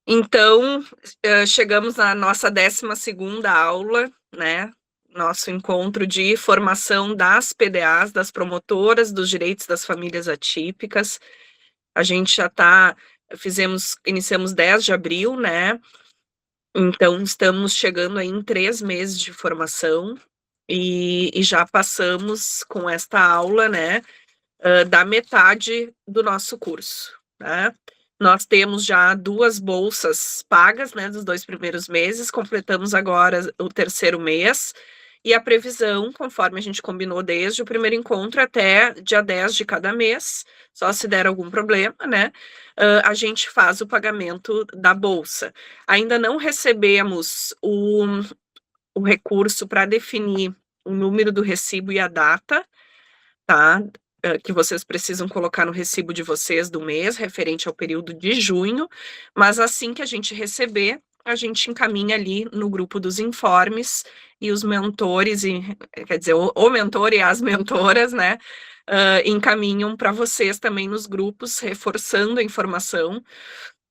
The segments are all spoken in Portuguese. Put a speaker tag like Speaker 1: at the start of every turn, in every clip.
Speaker 1: Então, chegamos na nossa 12ª aula, né, nosso encontro de formação das PDAs, das promotoras dos direitos das famílias atípicas. A gente já iniciamos 10 de abril, né, então estamos chegando aí em 3 meses de formação e já passamos com esta aula, né, da metade do nosso curso, né. Nós temos já 2 bolsas pagas, né, dos 2 primeiros meses, completamos agora o 3º mês, e a previsão, conforme a gente combinou desde o primeiro encontro até dia 10 de cada mês, só se der algum problema, né, a gente faz o pagamento da bolsa. Ainda não recebemos o recurso para definir o número do recibo e a data, tá? Que vocês precisam colocar no recibo de vocês do mês, referente ao período de junho, mas assim que a gente receber, a gente encaminha ali no grupo dos informes e os mentores, quer dizer, o mentor e as mentoras, né, encaminham para vocês também nos grupos, reforçando a informação,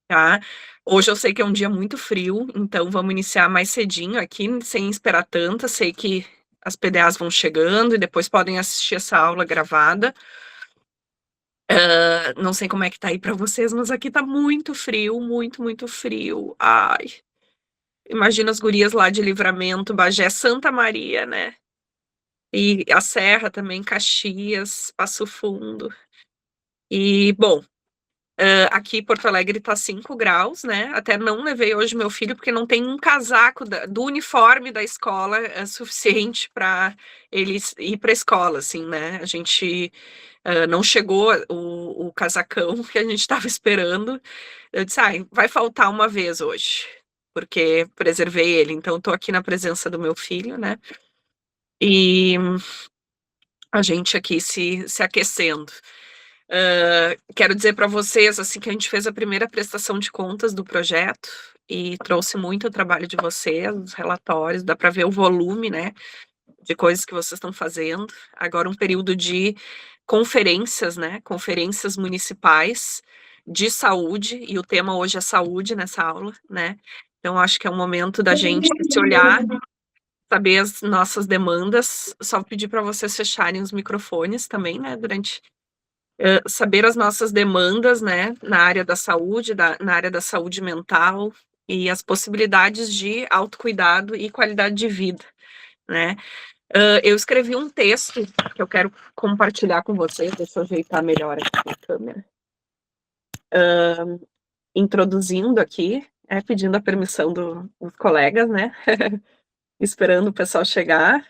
Speaker 1: tá? Hoje eu sei que é um dia muito frio, então vamos iniciar mais cedinho aqui, sem esperar tanto. Sei que as PDAs vão chegando e depois podem assistir essa aula gravada. Não sei como é que tá aí para vocês, mas aqui tá muito frio, muito, muito frio. Ai, imagina as gurias lá de Livramento, Bagé, Santa Maria, né? E a Serra também, Caxias, Passo Fundo. E, bom, aqui em Porto Alegre tá 5 graus, né? Até não levei hoje meu filho, porque não tem um casaco do uniforme da escola suficiente para ele ir para a escola, assim, né? A gente não chegou o casacão que a gente estava esperando. Eu disse, vai faltar uma vez hoje, porque preservei ele. Então, estou aqui na presença do meu filho, né? E a gente aqui se aquecendo. Quero dizer para vocês assim que a gente fez a primeira prestação de contas do projeto e trouxe muito o trabalho de vocês, os relatórios, dá para ver o volume, né, de coisas que vocês estão fazendo. Agora um período de conferências, né, conferências municipais de saúde, e o tema hoje é saúde nessa aula, né. Então acho que é um momento da gente se olhar, saber as nossas demandas. Só pedir para vocês fecharem os microfones também, né, durante saber as nossas demandas, né, na área da saúde, na área da saúde mental e as possibilidades de autocuidado e qualidade de vida, né. Eu escrevi um texto que eu quero compartilhar com vocês, deixa eu ajeitar melhor aqui a câmera. Introduzindo aqui, pedindo a permissão dos colegas, né, esperando o pessoal chegar.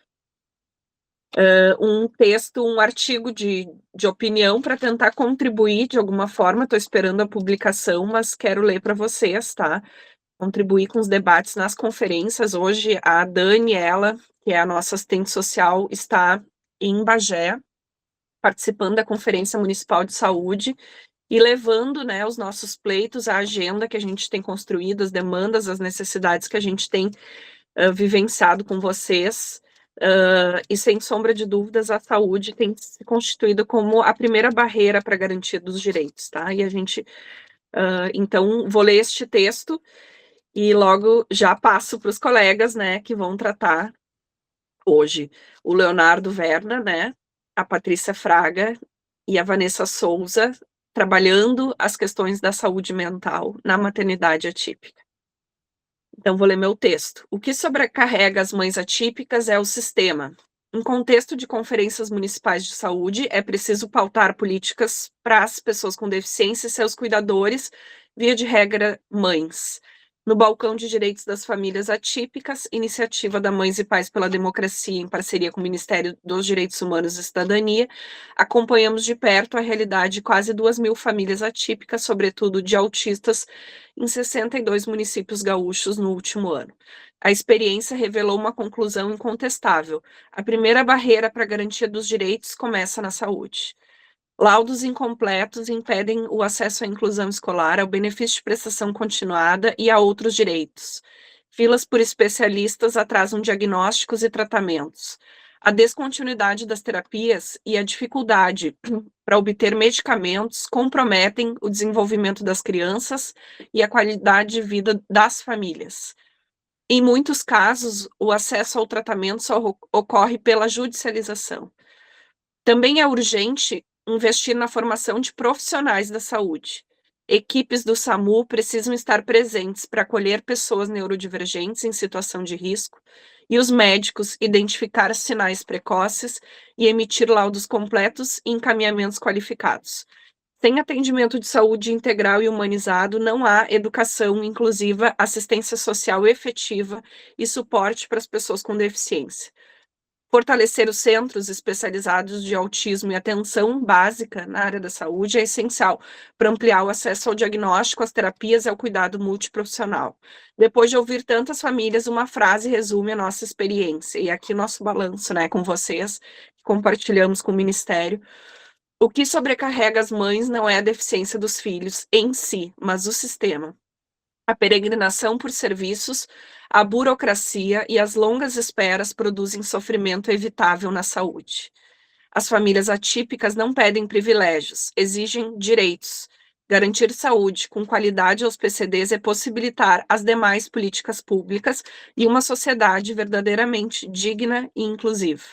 Speaker 1: Um texto, um artigo de opinião para tentar contribuir de alguma forma. Estou esperando a publicação, mas quero ler para vocês, tá? Contribuir com os debates nas conferências. Hoje, a Daniela, que é a nossa assistente social, está em Bagé, participando da Conferência Municipal de Saúde e levando, né, os nossos pleitos, a agenda que a gente tem construído, as demandas, as necessidades que a gente tem vivenciado com vocês. E sem sombra de dúvidas, a saúde tem se constituído como a primeira barreira para a garantia dos direitos, tá? E a gente, então, vou ler este texto e logo já passo para os colegas, né, que vão tratar hoje. O Leonardo Verna, né, a Patrícia Fraga e a Vanessa Souza, trabalhando as questões da saúde mental na maternidade atípica. Então, vou ler meu texto. O que sobrecarrega as mães atípicas é o sistema. Em contexto de conferências municipais de saúde, é preciso pautar políticas para as pessoas com deficiência e seus cuidadores, via de regra, mães. No Balcão de Direitos das Famílias Atípicas, iniciativa da Mães e Pais pela Democracia, em parceria com o Ministério dos Direitos Humanos e Cidadania, acompanhamos de perto a realidade de quase 2.000 famílias atípicas, sobretudo de autistas, em 62 municípios gaúchos no último ano. A experiência revelou uma conclusão incontestável. A primeira barreira para a garantia dos direitos começa na saúde. Laudos incompletos impedem o acesso à inclusão escolar, ao benefício de prestação continuada e a outros direitos. Filas por especialistas atrasam diagnósticos e tratamentos. A descontinuidade das terapias e a dificuldade para obter medicamentos comprometem o desenvolvimento das crianças e a qualidade de vida das famílias. Em muitos casos, o acesso ao tratamento só ocorre pela judicialização. Também é urgente investir na formação de profissionais da saúde. Equipes do SAMU precisam estar presentes para acolher pessoas neurodivergentes em situação de risco e os médicos identificar sinais precoces e emitir laudos completos e encaminhamentos qualificados. Sem atendimento de saúde integral e humanizado, não há educação inclusiva, assistência social efetiva e suporte para as pessoas com deficiência. Fortalecer os centros especializados de autismo e atenção básica na área da saúde é essencial para ampliar o acesso ao diagnóstico, às terapias e ao cuidado multiprofissional. Depois de ouvir tantas famílias, uma frase resume a nossa experiência, e aqui nosso balanço, né, com vocês, que compartilhamos com o Ministério. O que sobrecarrega as mães não é a deficiência dos filhos em si, mas o sistema. A peregrinação por serviços, a burocracia e as longas esperas produzem sofrimento evitável na saúde. As famílias atípicas não pedem privilégios, exigem direitos. Garantir saúde com qualidade aos PCDs é possibilitar as demais políticas públicas e uma sociedade verdadeiramente digna e inclusiva.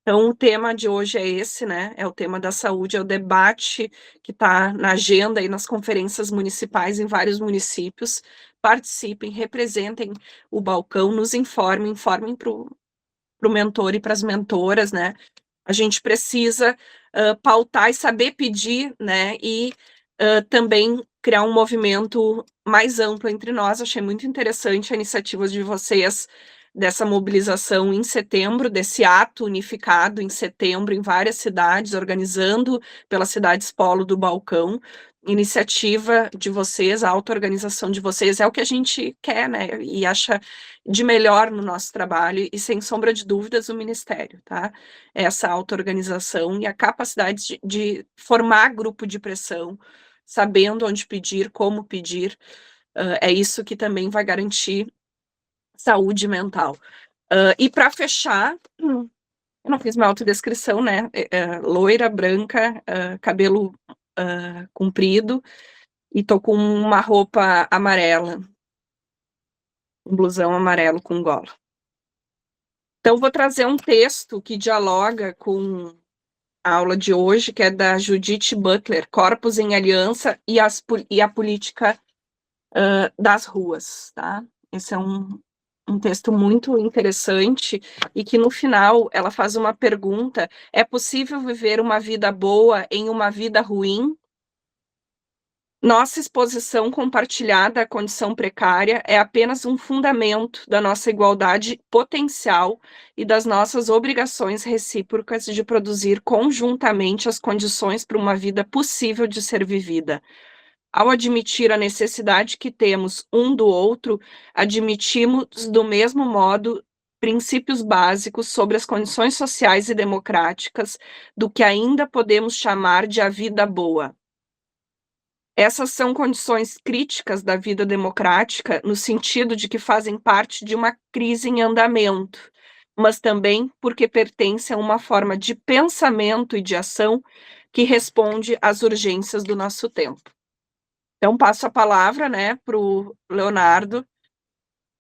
Speaker 1: Então, o tema de hoje é esse, né? É o tema da saúde, é o debate que está na agenda e nas conferências municipais em vários municípios. Participem, representem o balcão, nos informem para o mentor e para as mentoras, né? A gente precisa pautar e saber pedir, né? E também criar um movimento mais amplo entre nós. Achei muito interessante a iniciativa de vocês dessa mobilização em setembro, desse ato unificado em setembro em várias cidades, organizando pelas cidades polo do balcão. Iniciativa de vocês, a auto-organização de vocês é o que a gente quer, né? E acha de melhor no nosso trabalho, e sem sombra de dúvidas o Ministério, tá? Essa auto-organização e a capacidade de formar grupo de pressão, sabendo onde pedir, como pedir, é isso que também vai garantir saúde mental. E para fechar, eu não fiz uma autodescrição, né? Loira, branca, cabelo comprido, e tô com uma roupa amarela, um blusão amarelo com gola. Então, vou trazer um texto que dialoga com a aula de hoje, que é da Judith Butler, Corpos em Aliança e a Política das Ruas, tá? Esse é um texto muito interessante e que, no final, ela faz uma pergunta: é possível viver uma vida boa em uma vida ruim? Nossa exposição compartilhada à condição precária é apenas um fundamento da nossa igualdade potencial e das nossas obrigações recíprocas de produzir conjuntamente as condições para uma vida possível de ser vivida. Ao admitir a necessidade que temos um do outro, admitimos do mesmo modo princípios básicos sobre as condições sociais e democráticas do que ainda podemos chamar de a vida boa. Essas são condições críticas da vida democrática, no sentido de que fazem parte de uma crise em andamento, mas também porque pertencem a uma forma de pensamento e de ação que responde às urgências do nosso tempo. Então, passo a palavra, né, para o Leonardo,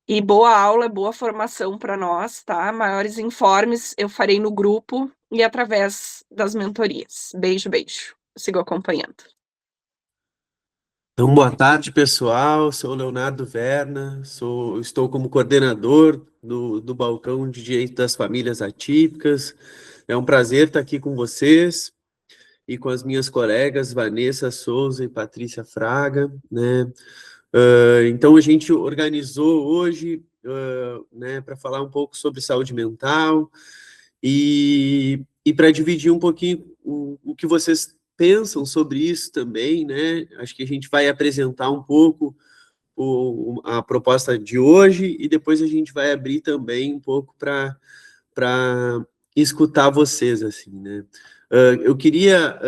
Speaker 1: e boa aula, boa formação para nós, tá? Maiores informes eu farei no grupo e através das mentorias. Beijo, beijo. Sigo acompanhando.
Speaker 2: Então, boa tarde, pessoal. Sou o Leonardo Verna, estou como coordenador do Balcão de Direito das Famílias Atípicas. É um prazer estar aqui com vocês e com as minhas colegas Vanessa Souza e Patrícia Fraga, né? Então, a gente organizou hoje, né, para falar um pouco sobre saúde mental e para dividir um pouquinho o que vocês pensam sobre isso também, né? Acho que a gente vai apresentar um pouco a proposta de hoje e depois a gente vai abrir também um pouco para escutar vocês, assim, né? Eu queria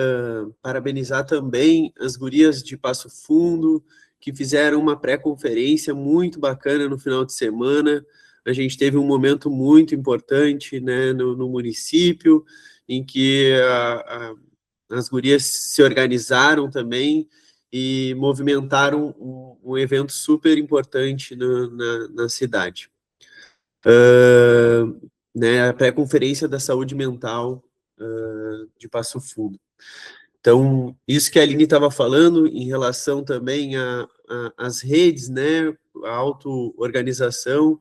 Speaker 2: parabenizar também as gurias de Passo Fundo, que fizeram uma pré-conferência muito bacana no final de semana, a gente teve um momento muito importante, né, no município, em que as gurias se organizaram também e movimentaram um evento super importante na cidade. Né, a pré-conferência da saúde mental de Passo Fundo. Então, isso que a Aline estava falando em relação também às redes, né, a auto-organização,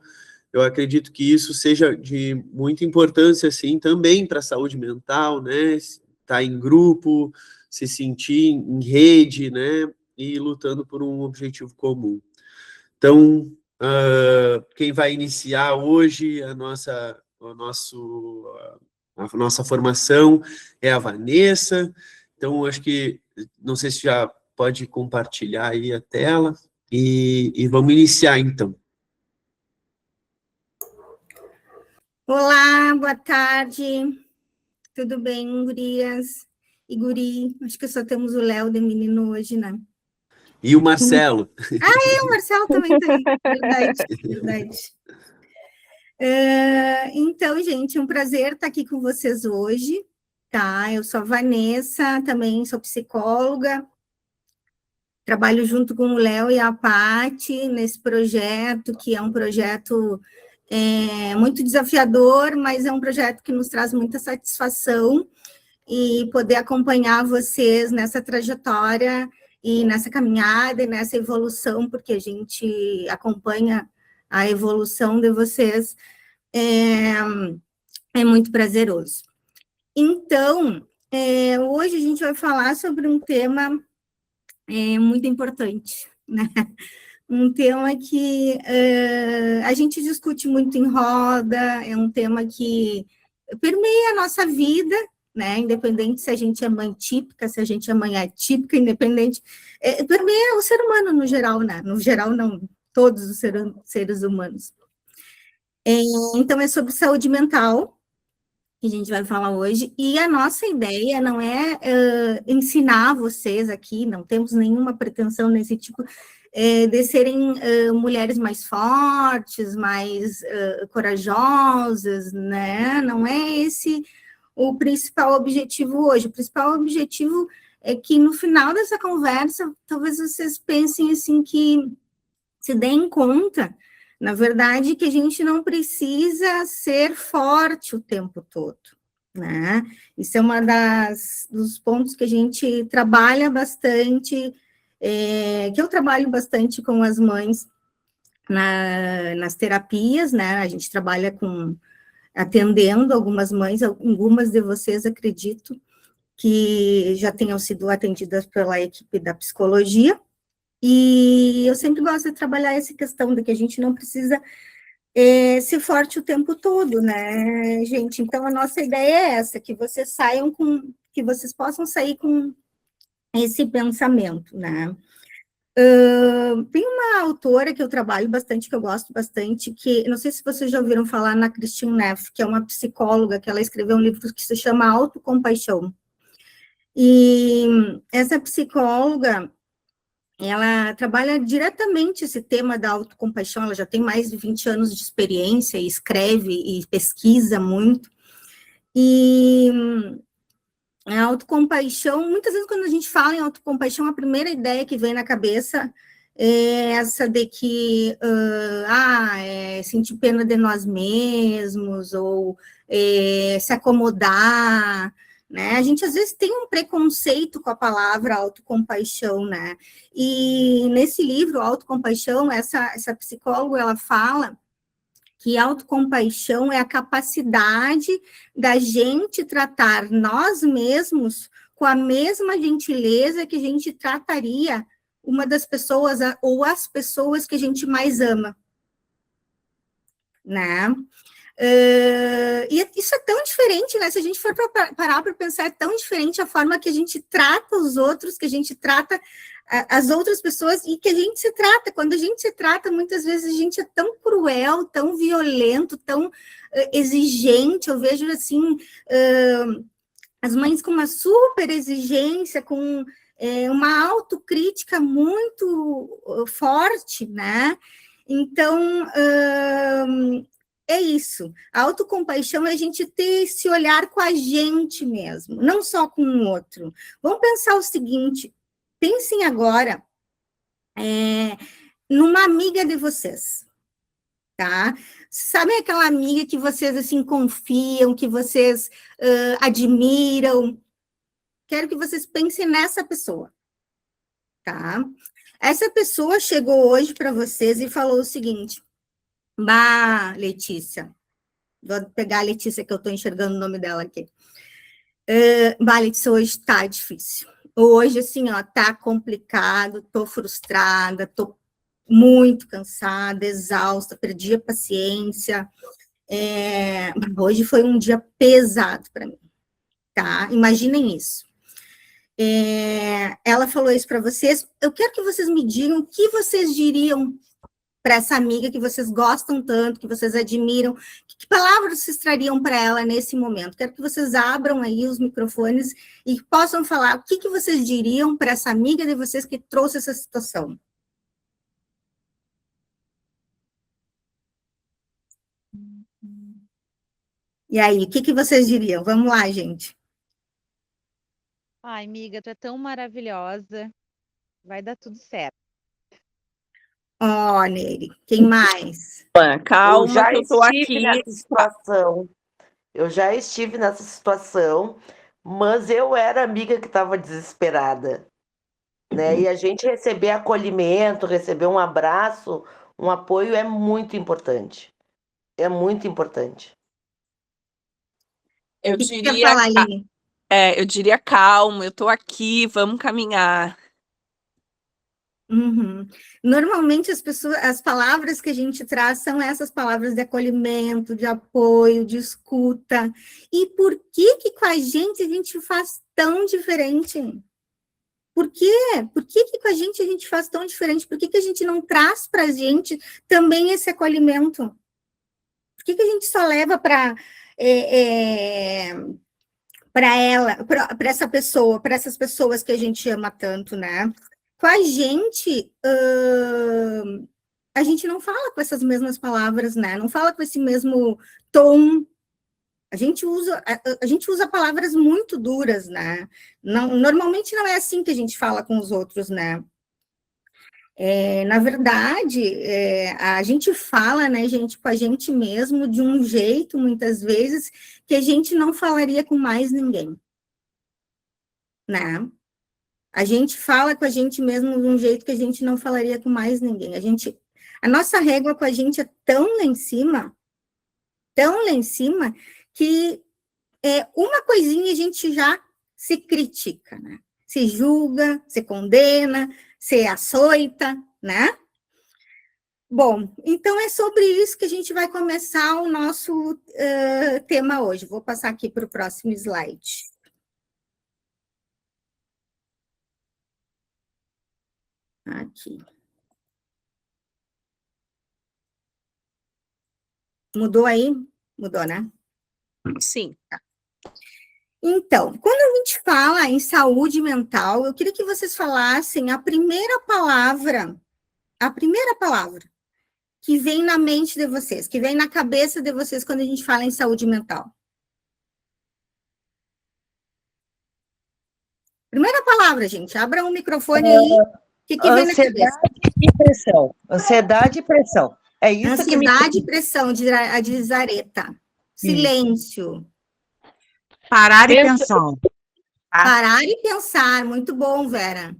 Speaker 2: eu acredito que isso seja de muita importância, assim, também para a saúde mental, né, estar em grupo, se sentir em rede, né, e lutando por um objetivo comum. Então, quem vai iniciar hoje a nossa formação é a Vanessa. Então, acho que, não sei se já pode compartilhar aí a tela, e vamos iniciar, então.
Speaker 3: Olá, boa tarde. Tudo bem, gurias e guri? Acho que só temos o Léo de menino hoje, né?
Speaker 2: E o Marcelo.
Speaker 3: O Marcelo também tá aí. Verdade. Então, gente, é um prazer estar aqui com vocês hoje, tá? Eu sou a Vanessa, também sou psicóloga, trabalho junto com o Léo e a Paty nesse projeto, que é um projeto muito desafiador, mas é um projeto que nos traz muita satisfação, e poder acompanhar vocês nessa trajetória e nessa caminhada e nessa evolução, porque a gente acompanha a evolução de vocês, é muito prazeroso. Então, hoje a gente vai falar sobre um tema muito importante, né? Um tema que a gente discute muito em roda, é um tema que permeia a nossa vida, né? Independente se a gente é mãe típica, se a gente é mãe atípica, independente, permeia o ser humano no geral, né? No geral, não, todos os seres humanos. Então, é sobre saúde mental que a gente vai falar hoje, e a nossa ideia não é ensinar vocês aqui, não temos nenhuma pretensão nesse tipo, de serem mulheres mais fortes, mais corajosas, né? Não é esse o principal objetivo hoje. O principal objetivo é que, no final dessa conversa, talvez vocês pensem assim, que se deem conta, na verdade, que a gente não precisa ser forte o tempo todo, né? Isso é uma dos pontos que a gente trabalha bastante, que eu trabalho bastante com as mães nas terapias, né? A gente trabalha atendendo algumas mães, algumas de vocês, acredito, que já tenham sido atendidas pela equipe da psicologia, e eu sempre gosto de trabalhar essa questão de que a gente não precisa ser forte o tempo todo, né, gente? Então, a nossa ideia é essa, que vocês que vocês possam sair com esse pensamento, né? Tem uma autora que eu trabalho bastante, que eu gosto bastante, que, não sei se vocês já ouviram falar, na Christine Neff, que é uma psicóloga, que ela escreveu um livro que se chama Autocompaixão. E essa psicóloga, ela trabalha diretamente esse tema da autocompaixão, ela já tem mais de 20 anos de experiência, e escreve e pesquisa muito, e a autocompaixão, muitas vezes quando a gente fala em autocompaixão, a primeira ideia que vem na cabeça é essa de que, sentir pena de nós mesmos, ou se acomodar, né? A gente, às vezes, tem um preconceito com a palavra autocompaixão, né? E nesse livro, Autocompaixão, essa psicóloga, ela fala que autocompaixão é a capacidade da gente tratar nós mesmos com a mesma gentileza que a gente trataria uma das pessoas, ou as pessoas que a gente mais ama, né? E isso é tão diferente, né? Se a gente for parar para pensar, é tão diferente a forma que a gente trata os outros, que a gente trata as outras pessoas, e que a gente se trata. Quando a gente se trata, muitas vezes a gente é tão cruel, tão violento, tão exigente. Eu vejo, assim, as mães com uma super exigência, com uma autocrítica muito forte, né? Então, é isso. A autocompaixão é a gente ter esse olhar com a gente mesmo, não só com o outro. Vamos pensar o seguinte, pensem agora numa amiga de vocês, tá? Sabem aquela amiga que vocês, assim, confiam, que vocês admiram? Quero que vocês pensem nessa pessoa, tá? Essa pessoa chegou hoje para vocês e falou o seguinte: bah, Letícia, vou pegar a Letícia, que eu estou enxergando o nome dela aqui. Bah, Letícia, hoje está difícil. Hoje, assim, ó, tá complicado, tô frustrada, tô muito cansada, exausta, perdi a paciência. Hoje foi um dia pesado para mim, tá? Imaginem isso. Ela falou isso para vocês. Eu quero que vocês me digam o que vocês diriam para essa amiga que vocês gostam tanto, que vocês admiram. Que palavras vocês trariam para ela nesse momento? Quero que vocês abram aí os microfones e possam falar o que vocês diriam para essa amiga de vocês que trouxe essa situação. E aí, o que vocês diriam? Vamos lá, gente.
Speaker 4: Ai, amiga, tu é tão maravilhosa. Vai dar tudo certo.
Speaker 3: Ó, Nery, quem mais?
Speaker 1: Calma, que eu tô
Speaker 5: estive
Speaker 1: aqui.
Speaker 5: nessa situação. Eu já estive nessa situação, mas eu era a amiga que estava desesperada, né? E a gente receber acolhimento, receber um abraço, um apoio é muito importante. É muito importante.
Speaker 1: Eu
Speaker 3: O que você
Speaker 1: diria,
Speaker 3: quer falar, Aline?
Speaker 1: eu diria calma, eu tô aqui, vamos caminhar.
Speaker 3: Uhum. Normalmente as palavras que a gente traz são essas palavras de acolhimento, de apoio, de escuta. E por que com a gente faz tão diferente? Por quê? Por que com a gente faz tão diferente? Por que a gente não traz para a gente também esse acolhimento? Por que a gente só leva para ela, para essa pessoa, para essas pessoas que a gente ama tanto, né? Com a gente não fala com essas mesmas palavras, né? Não fala com esse mesmo tom. A gente usa palavras muito duras, né? Normalmente não é assim que a gente fala com os outros, né? Na verdade, a gente fala, né, gente, com a gente mesmo de um jeito, muitas vezes, que a gente não falaria com mais ninguém, né? A gente fala com a gente mesmo de um jeito que a gente não falaria com mais ninguém. A nossa régua com a gente é tão lá em cima, que uma coisinha a gente já se critica, né? Se julga, se condena, se açoita, né? Bom, então é sobre isso que a gente vai começar o nosso tema hoje. Vou passar aqui para o próximo slide. Aqui. Mudou aí? Mudou, né?
Speaker 1: Sim.
Speaker 3: Então, quando a gente fala em saúde mental, eu queria que vocês falassem a primeira palavra que vem na mente de vocês, que vem na cabeça de vocês quando a gente fala em saúde mental. Primeira palavra, gente, abra o microfone aí. O que vem na cabeça?
Speaker 5: E pressão. Ansiedade e pressão. É isso
Speaker 3: Ansiedade e pressão, diz Zareta. Silêncio.
Speaker 6: Parar e pensar.
Speaker 3: Parar e pensar. Muito bom, Vera.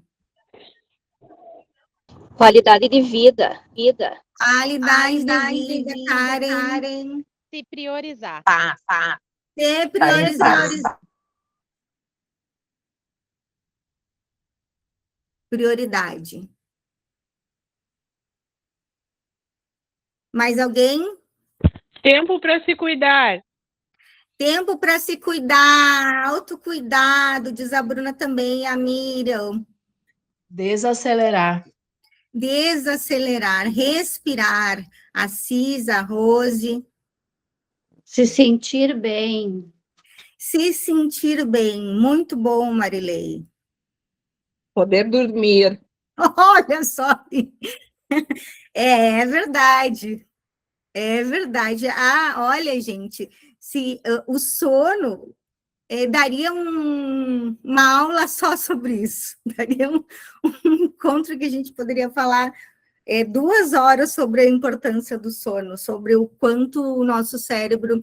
Speaker 7: Qualidade de vida.
Speaker 3: Qualidade de vida, Karen.
Speaker 4: Se priorizar.
Speaker 3: Se priorizar. Prioridade. Mais alguém?
Speaker 8: Tempo para se cuidar.
Speaker 3: Tempo para se cuidar, autocuidado, diz a Bruna também, a Miriam.
Speaker 6: Desacelerar.
Speaker 3: Desacelerar, respirar, a Cis, a Rose.
Speaker 7: Se sentir bem.
Speaker 3: Se sentir bem, muito bom, Marilei.
Speaker 1: Poder dormir.
Speaker 3: Olha só, É verdade. É verdade. Ah, olha, gente, se o sono daria uma aula só sobre isso. Daria um encontro que a gente poderia falar 2 horas sobre a importância do sono, sobre o quanto o nosso cérebro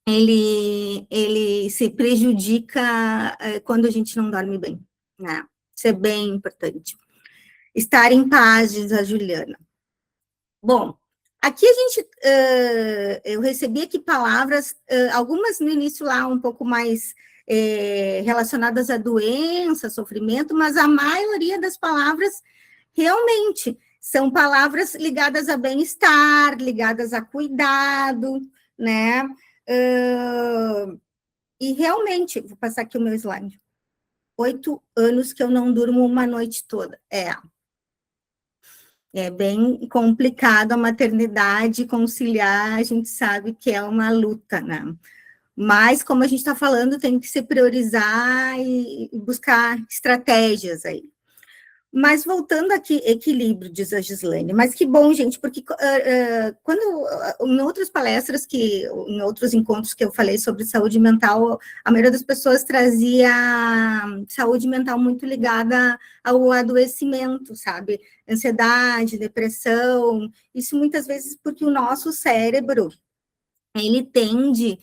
Speaker 3: ele se prejudica quando a gente não dorme bem, né? Isso é bem importante. Estar em paz, diz a Juliana. Bom, aqui eu recebi aqui palavras, algumas no início lá um pouco mais relacionadas à doença, sofrimento, mas a maioria das palavras realmente são palavras ligadas a bem-estar, ligadas a cuidado, né? E realmente, vou passar aqui o meu slide. 8 anos que eu não durmo uma noite toda. É bem complicado a maternidade, conciliar, a gente sabe que é uma luta, né? Mas, como a gente está falando, tem que se priorizar e buscar estratégias aí. Mas, voltando aqui, equilíbrio, diz a Gislaine. Mas que bom, gente, porque quando, em outras palestras, em outros encontros que eu falei sobre saúde mental, a maioria das pessoas trazia saúde mental muito ligada ao adoecimento, sabe? Ansiedade, depressão, isso muitas vezes porque o nosso cérebro, ele tende,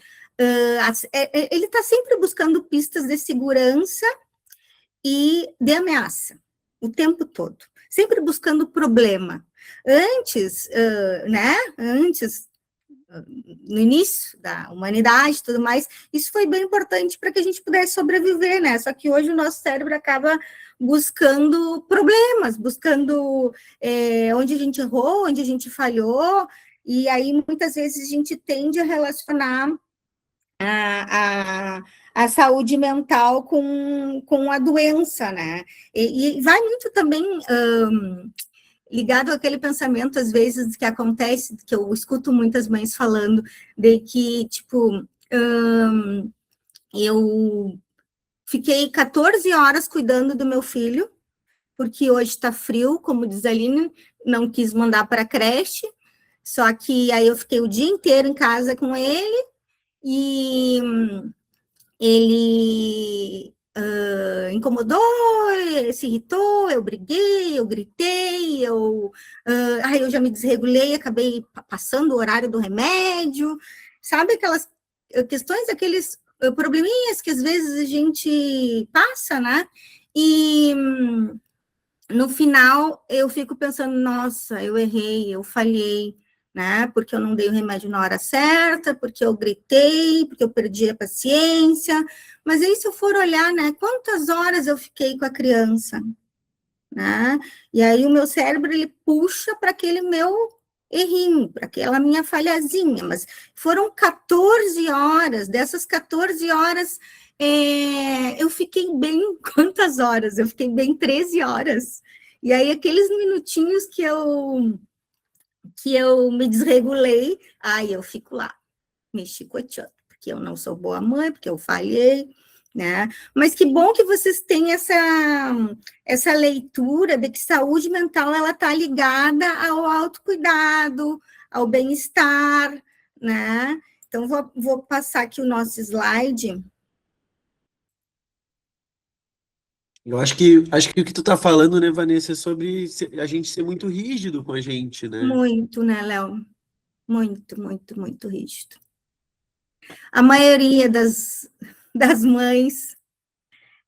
Speaker 3: ele está sempre buscando pistas de segurança e de ameaça, o tempo todo, sempre buscando problema. Antes, no início da humanidade e tudo mais, isso foi bem importante para que a gente pudesse sobreviver, né? Só que hoje o nosso cérebro acaba buscando problemas, buscando onde a gente errou, onde a gente falhou, e aí muitas vezes a gente tende a relacionar a saúde mental com a doença, né? E vai muito também ligado àquele pensamento, às vezes, que acontece, que eu escuto muitas mães falando, de que, tipo, eu fiquei 14 horas cuidando do meu filho, porque hoje está frio, como diz a Aline, não quis mandar para a creche, só que aí eu fiquei o dia inteiro em casa com ele, e ele incomodou, se irritou, eu briguei, eu gritei, eu já me desregulei, acabei passando o horário do remédio, sabe aquelas questões, aqueles probleminhas que às vezes a gente passa, né? E no final eu fico pensando, nossa, eu errei, eu falhei, né? Porque eu não dei o remédio na hora certa, porque eu gritei, porque eu perdi a paciência. Mas aí, se eu for olhar, né? Quantas horas eu fiquei com a criança, né? E aí o meu cérebro, ele puxa para aquele meu errinho, para aquela minha falhazinha. Mas foram 14 horas, dessas 14 horas... eu fiquei bem, quantas horas? Eu fiquei bem 13 horas. E aí, aqueles minutinhos que eu me desregulei, aí eu fico lá, me chicoteando, porque eu não sou boa mãe, porque eu falhei, né? Mas que bom que vocês têm essa leitura de que saúde mental, ela está ligada ao autocuidado, ao bem-estar, né? Então, vou passar aqui o nosso slide.
Speaker 2: Eu acho que o que tu tá falando, né, Vanessa, é sobre a gente ser muito rígido com a gente, né?
Speaker 3: Muito, né, Léo? Muito, muito, muito rígido. A maioria das mães...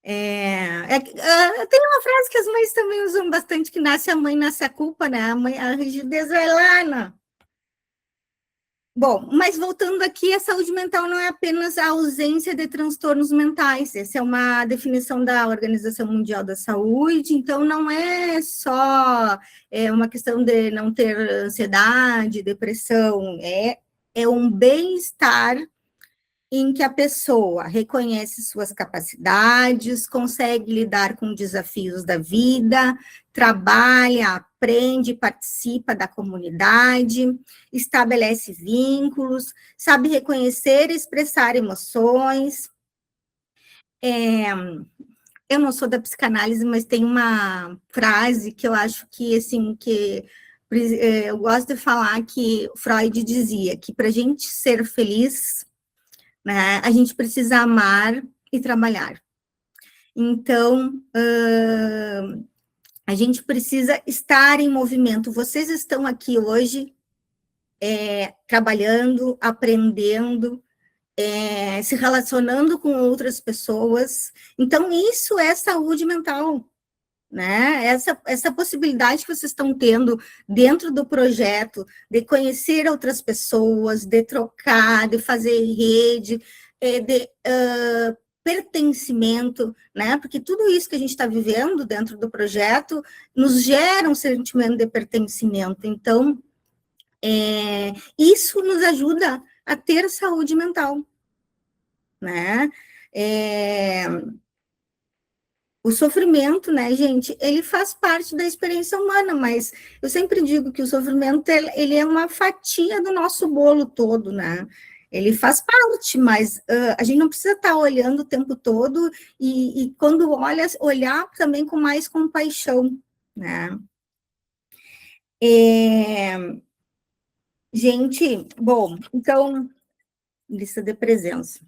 Speaker 3: tem uma frase que as mães também usam bastante, que nasce a mãe, nasce a culpa, né? A rigidez vai lá, né? Bom, mas voltando aqui, a saúde mental não é apenas a ausência de transtornos mentais, essa é uma definição da Organização Mundial da Saúde, então não é só uma questão de não ter ansiedade, depressão, é um bem-estar em que a pessoa reconhece suas capacidades, consegue lidar com desafios da vida, trabalha, aprende, participa da comunidade, estabelece vínculos, sabe reconhecer e expressar emoções, eu não sou da psicanálise, mas tem uma frase que eu acho que, assim, eu gosto de falar que Freud dizia que para a gente ser feliz, né, a gente precisa amar e trabalhar. Então, a gente precisa estar em movimento. Vocês estão aqui hoje trabalhando, aprendendo, se relacionando com outras pessoas. Então, isso é saúde mental, né? Essa possibilidade que vocês estão tendo dentro do projeto de conhecer outras pessoas, de trocar, de fazer rede, de pertencimento, né? Porque tudo isso que a gente está vivendo dentro do projeto nos gera um sentimento de pertencimento. Então, isso nos ajuda a ter saúde mental, né? O sofrimento, né, gente, ele faz parte da experiência humana, mas eu sempre digo que o sofrimento, ele é uma fatia do nosso bolo todo, né? Ele faz parte, mas a gente não precisa estar olhando o tempo todo e quando olhar também com mais compaixão, né? Gente, bom, então, lista de presença.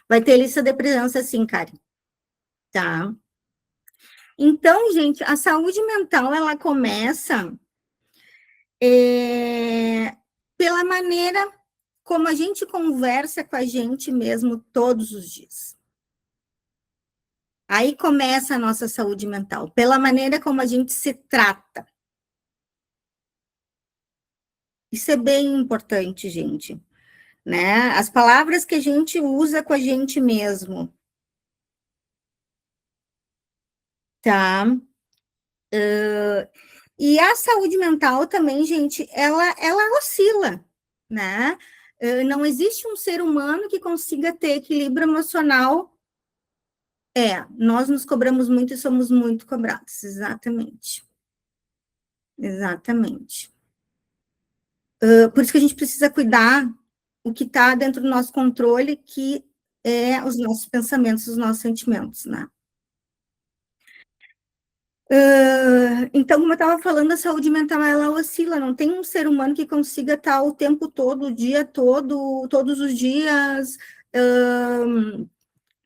Speaker 3: Vai ter lista de presença sim, Karen. Tá? Então, gente, a saúde mental, ela começa pela maneira como a gente conversa com a gente mesmo todos os dias. Aí começa a nossa saúde mental, pela maneira como a gente se trata. Isso é bem importante, gente, né? As palavras que a gente usa com a gente mesmo. Tá? E a saúde mental também, gente, ela oscila, né? Não existe um ser humano que consiga ter equilíbrio emocional. Nós nos cobramos muito e somos muito cobrados, exatamente. Exatamente. Por isso que a gente precisa cuidar o que está dentro do nosso controle, que é os nossos pensamentos, os nossos sentimentos, né? Então, como eu estava falando, a saúde mental, ela oscila, não tem um ser humano que consiga estar o tempo todo, o dia todo, todos os dias,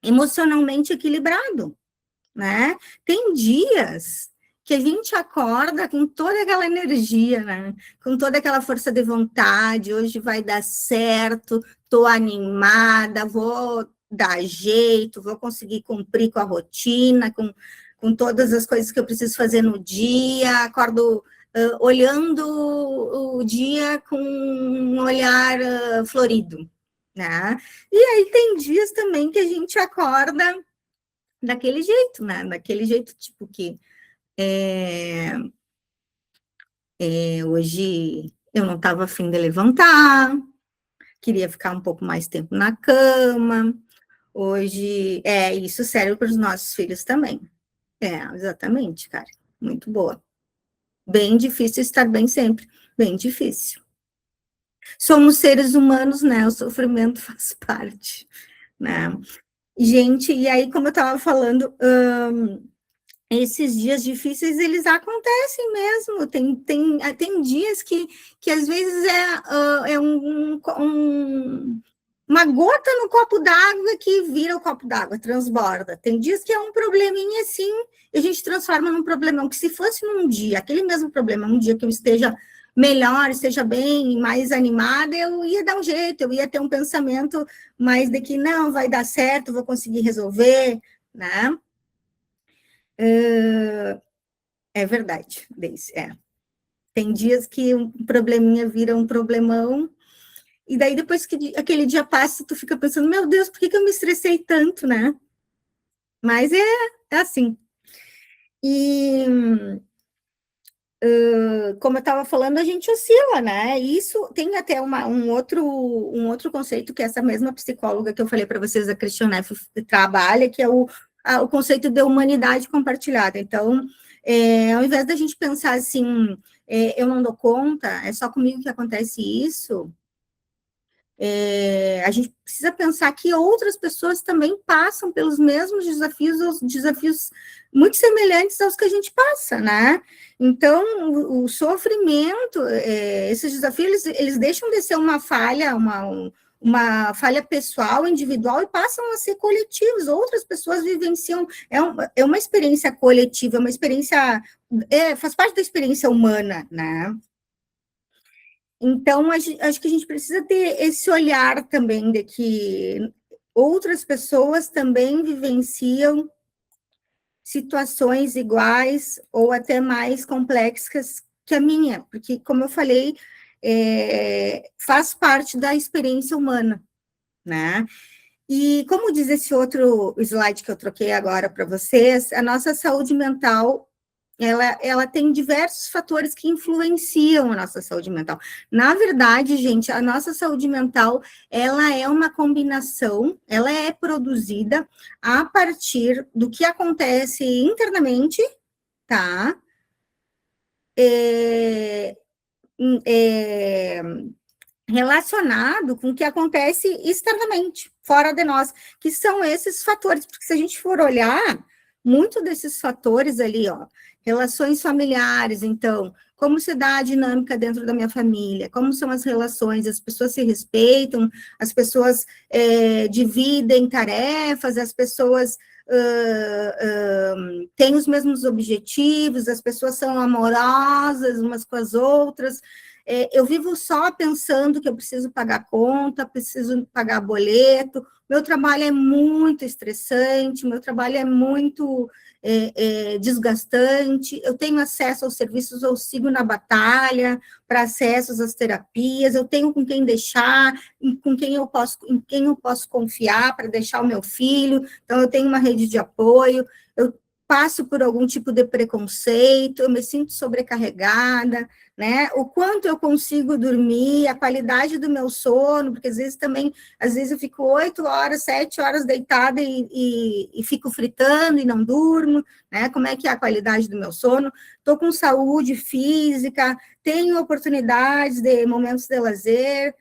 Speaker 3: emocionalmente equilibrado, né? Tem dias que a gente acorda com toda aquela energia, né? Com toda aquela força de vontade, hoje vai dar certo, estou animada, vou dar jeito, vou conseguir cumprir com a rotina, com todas as coisas que eu preciso fazer no dia, acordo olhando o dia com um olhar florido, né? E aí tem dias também que a gente acorda daquele jeito, né? Daquele jeito, tipo, que hoje eu não estava afim de levantar, queria ficar um pouco mais tempo na cama, hoje, isso serve para os nossos filhos também. Exatamente, cara, muito boa. Bem difícil estar bem sempre, bem difícil. Somos seres humanos, né? O sofrimento faz parte, né? Gente, e aí, como eu estava falando, esses dias difíceis, eles acontecem mesmo, tem dias que às vezes uma gota no copo d'água que vira o copo d'água, transborda. Tem dias que é um probleminha assim, e a gente transforma num problemão, que se fosse num dia, aquele mesmo problema, um dia que eu esteja melhor, esteja bem, mais animada, eu ia dar um jeito, eu ia ter um pensamento mais de que não, vai dar certo, vou conseguir resolver, né? É verdade, Deise, Tem dias que um probleminha vira um problemão, e daí depois que aquele dia passa, tu fica pensando, meu Deus, por que eu me estressei tanto, né? Mas é assim. E como eu estava falando, a gente oscila, né? Isso tem até um outro conceito que essa mesma psicóloga que eu falei para vocês, a Christiane Neff, trabalha, que é o conceito de humanidade compartilhada. Então, ao invés da gente pensar assim, eu não dou conta, é só comigo que acontece isso, A gente precisa pensar que outras pessoas também passam pelos mesmos desafios muito semelhantes aos que a gente passa, né? Então, o sofrimento, esses desafios, eles deixam de ser uma falha, uma falha pessoal, individual, e passam a ser coletivos. Outras pessoas vivenciam, é uma experiência coletiva, é uma experiência, faz parte da experiência humana, né? Então, acho que a gente precisa ter esse olhar também de que outras pessoas também vivenciam situações iguais ou até mais complexas que a minha, porque, como eu falei, faz parte da experiência humana, né? E como diz esse outro slide que eu troquei agora para vocês, a nossa saúde mental, ela tem diversos fatores que influenciam a nossa saúde mental. Na verdade, gente, a nossa saúde mental, ela é uma combinação, ela é produzida a partir do que acontece internamente, tá? Relacionado com o que acontece externamente, fora de nós, que são esses fatores, porque se a gente for olhar, muito desses fatores ali, ó, relações familiares, então, como se dá a dinâmica dentro da minha família, como são as relações, as pessoas se respeitam, as pessoas dividem tarefas, as pessoas têm os mesmos objetivos, as pessoas são amorosas umas com as outras. Eu vivo só pensando que eu preciso pagar conta, preciso pagar boleto, meu trabalho é muito estressante, meu trabalho é muito desgastante, eu tenho acesso aos serviços, eu sigo na batalha para acessos às terapias, eu tenho com quem deixar, em quem eu posso confiar para deixar o meu filho, então eu tenho uma rede de apoio, eu passo por algum tipo de preconceito, eu me sinto sobrecarregada, né? O quanto eu consigo dormir, a qualidade do meu sono, porque às vezes eu fico 8 horas, 7 horas deitada e fico fritando e não durmo, né? Como é que é a qualidade do meu sono? Estou com saúde física, tenho oportunidades de momentos de lazer,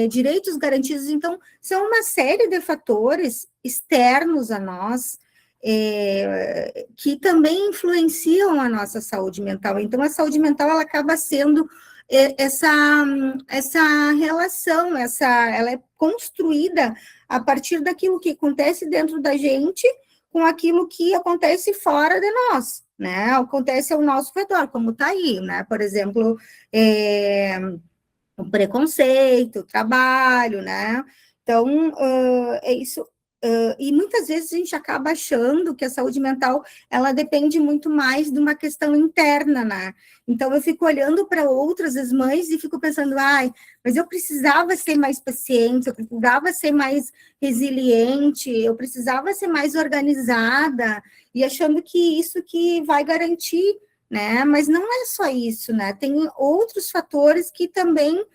Speaker 3: direitos garantidos, então, são uma série de fatores externos a nós, que também influenciam a nossa saúde mental. Então, a saúde mental, ela acaba sendo essa relação, ela é construída a partir daquilo que acontece dentro da gente com aquilo que acontece fora de nós, né? Acontece ao nosso redor, como está aí, né? Por exemplo, o preconceito, o trabalho, né? Então, é isso. E muitas vezes a gente acaba achando que a saúde mental, ela depende muito mais de uma questão interna, né? Então, eu fico olhando para outras as mães e fico pensando, mas eu precisava ser mais paciente, eu precisava ser mais resiliente, eu precisava ser mais organizada, e achando que isso que vai garantir, né? Mas não é só isso, né? Tem outros fatores que também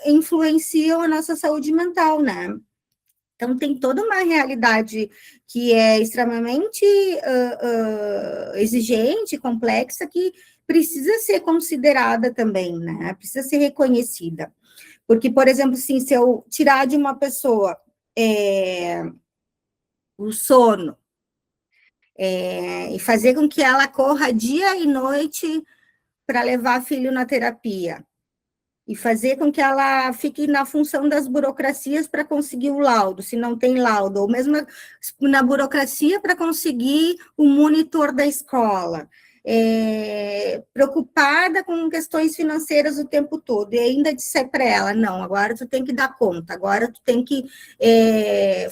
Speaker 3: influenciam a nossa saúde mental, né? Então, tem toda uma realidade que é extremamente exigente, complexa, que precisa ser considerada também, né? Precisa ser reconhecida. Porque, por exemplo, assim, se eu tirar de uma pessoa o sono, e fazer com que ela corra dia e noite para levar filho na terapia, e fazer com que ela fique na função das burocracias para conseguir o laudo, se não tem laudo, ou mesmo na burocracia para conseguir o monitor da escola, preocupada com questões financeiras o tempo todo, e ainda disser para ela, não, agora tu tem que dar conta, agora tu tem que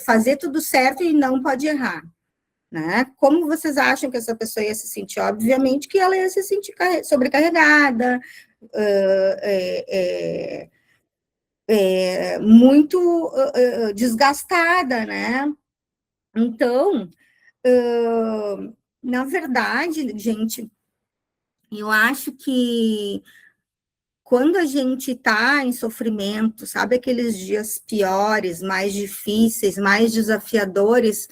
Speaker 3: fazer tudo certo e não pode errar. Né? Como vocês acham que essa pessoa ia se sentir? Obviamente que ela ia se sentir sobrecarregada, muito desgastada, né? Então, na verdade, gente, eu acho que quando a gente está em sofrimento, sabe aqueles dias piores, mais difíceis, mais desafiadores,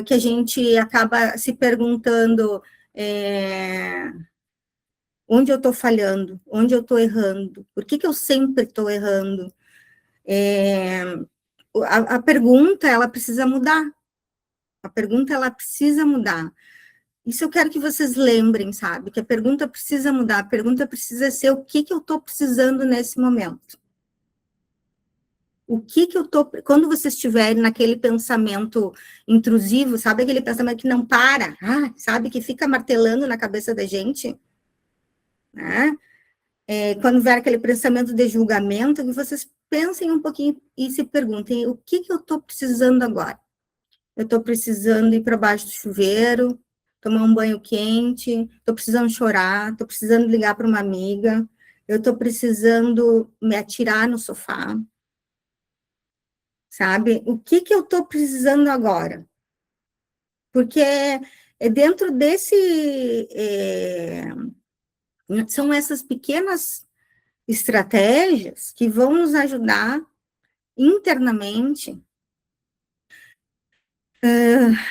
Speaker 3: que a gente acaba se perguntando onde eu estou falhando, onde eu estou errando, por que eu sempre estou errando? A pergunta, ela precisa mudar. A pergunta, ela precisa mudar. Isso eu quero que vocês lembrem, sabe? Que a pergunta precisa mudar. A pergunta precisa ser o que eu estou precisando nesse momento. O que eu estou... Quando vocês estiverem naquele pensamento intrusivo, sabe? Aquele pensamento que não para, sabe? Que fica martelando na cabeça da gente, né? Quando vier aquele pensamento de julgamento, que vocês pensem um pouquinho e se perguntem, o que eu estou precisando agora? Eu estou precisando ir para baixo do chuveiro, tomar um banho quente, estou precisando chorar, estou precisando ligar para uma amiga, eu estou precisando me atirar no sofá, sabe? O que eu estou precisando agora? Porque é dentro desse... são essas pequenas estratégias que vão nos ajudar internamente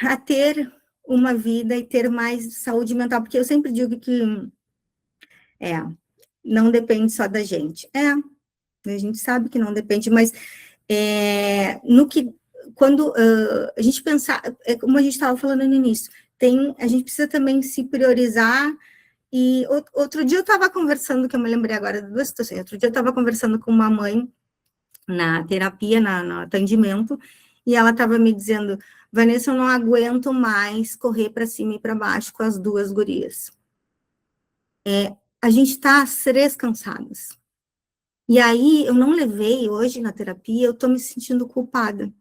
Speaker 3: a ter uma vida e ter mais saúde mental, porque eu sempre digo que não depende só da gente. A gente sabe que não depende, mas quando a gente pensar, como a gente estava falando no início, a gente precisa também se priorizar. E outro dia eu estava conversando, que eu me lembrei agora de duas situações, outro dia eu estava conversando com uma mãe na terapia, no atendimento, e ela estava me dizendo, Vanessa, eu não aguento mais correr para cima e para baixo com as duas gurias. A gente está às 3 cansadas. E aí, eu não levei hoje na terapia, eu estou me sentindo culpada.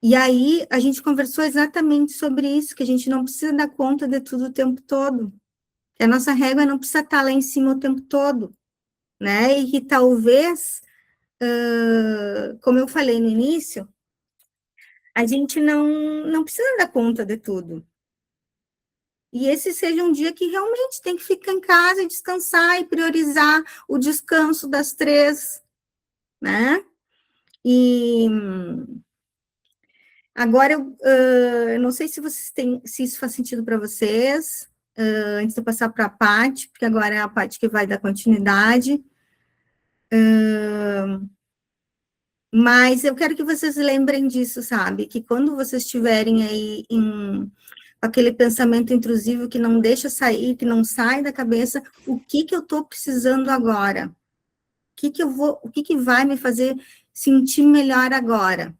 Speaker 3: E aí, a gente conversou exatamente sobre isso, que a gente não precisa dar conta de tudo o tempo todo. Que a nossa régua não precisa estar lá em cima o tempo todo, né? E que talvez, como eu falei no início, a gente não precisa dar conta de tudo. E esse seja um dia que realmente tem que ficar em casa e descansar e priorizar o descanso das 3, né? E agora eu não sei se isso faz sentido para vocês, antes de eu passar para a Paty, porque agora é a Paty que vai dar continuidade. Mas eu quero que vocês lembrem disso, sabe? Que quando vocês estiverem aí aquele pensamento intrusivo que não deixa sair, que não sai da cabeça, o que eu estou precisando agora? O que vai me fazer sentir melhor agora?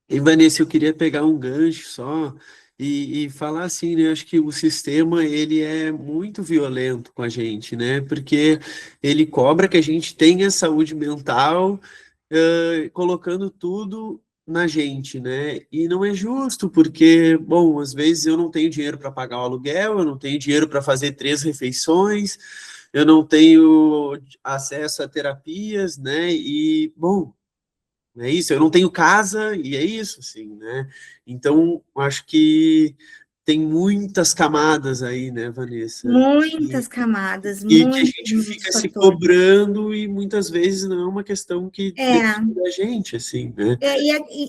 Speaker 2: E, Vanessa, eu queria pegar um gancho só e falar assim, né? Acho que o sistema, ele é muito violento com a gente, né? Porque ele cobra que a gente tenha saúde mental, colocando tudo na gente, né? E não é justo, porque, bom, às vezes eu não tenho dinheiro para pagar o aluguel, eu não tenho dinheiro para fazer 3 refeições, eu não tenho acesso a terapias, né? E, bom, é isso, eu não tenho casa, e é isso, assim, né? Então, acho que tem muitas camadas aí, né, Vanessa?
Speaker 3: Muitas camadas,
Speaker 2: E que a
Speaker 3: muitos
Speaker 2: gente fica se
Speaker 3: fatores.
Speaker 2: cobrando e muitas vezes não é uma questão que depende da gente, assim, né?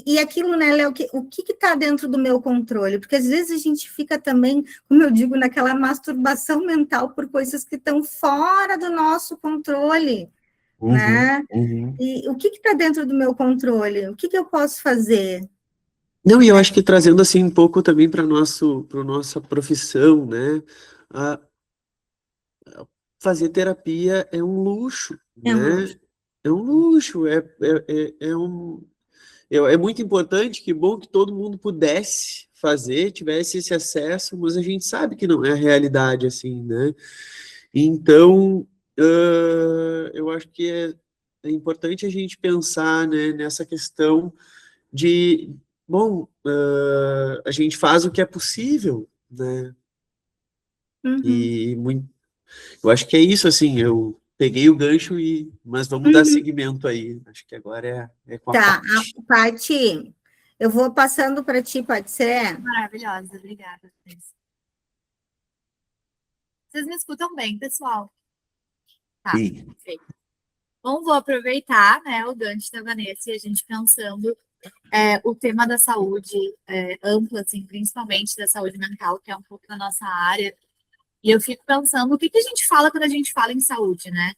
Speaker 3: E aquilo, né, Léo, o que está dentro do meu controle? Porque às vezes a gente fica também, como eu digo, naquela masturbação mental por coisas que estão fora do nosso controle, né? E o que está dentro do meu controle? O que eu posso fazer?
Speaker 2: Não, e eu acho que trazendo assim um pouco também para nossa profissão, né? Fazer terapia é um luxo,
Speaker 3: É um
Speaker 2: né?
Speaker 3: luxo.
Speaker 2: É um luxo, é muito importante, que bom que todo mundo pudesse fazer, tivesse esse acesso, mas a gente sabe que não é a realidade, assim, né? Então, eu acho que é importante a gente pensar, né, nessa questão de, bom, a gente faz o que é possível, né? E eu acho que é isso, assim, eu peguei o gancho mas vamos dar seguimento aí. Acho que agora é com a
Speaker 3: Tá,
Speaker 2: Paty.
Speaker 3: Paty, eu vou passando para ti, pode ser?
Speaker 9: Maravilhosa, obrigada. Vocês me escutam bem, pessoal? Tá,
Speaker 2: Sim.
Speaker 9: perfeito. Bom, vou aproveitar, né, o gancho da Vanessa e a gente pensando o tema da saúde ampla, assim, principalmente da saúde mental, que é um pouco da nossa área. E eu fico pensando, o que a gente fala quando a gente fala em saúde, né?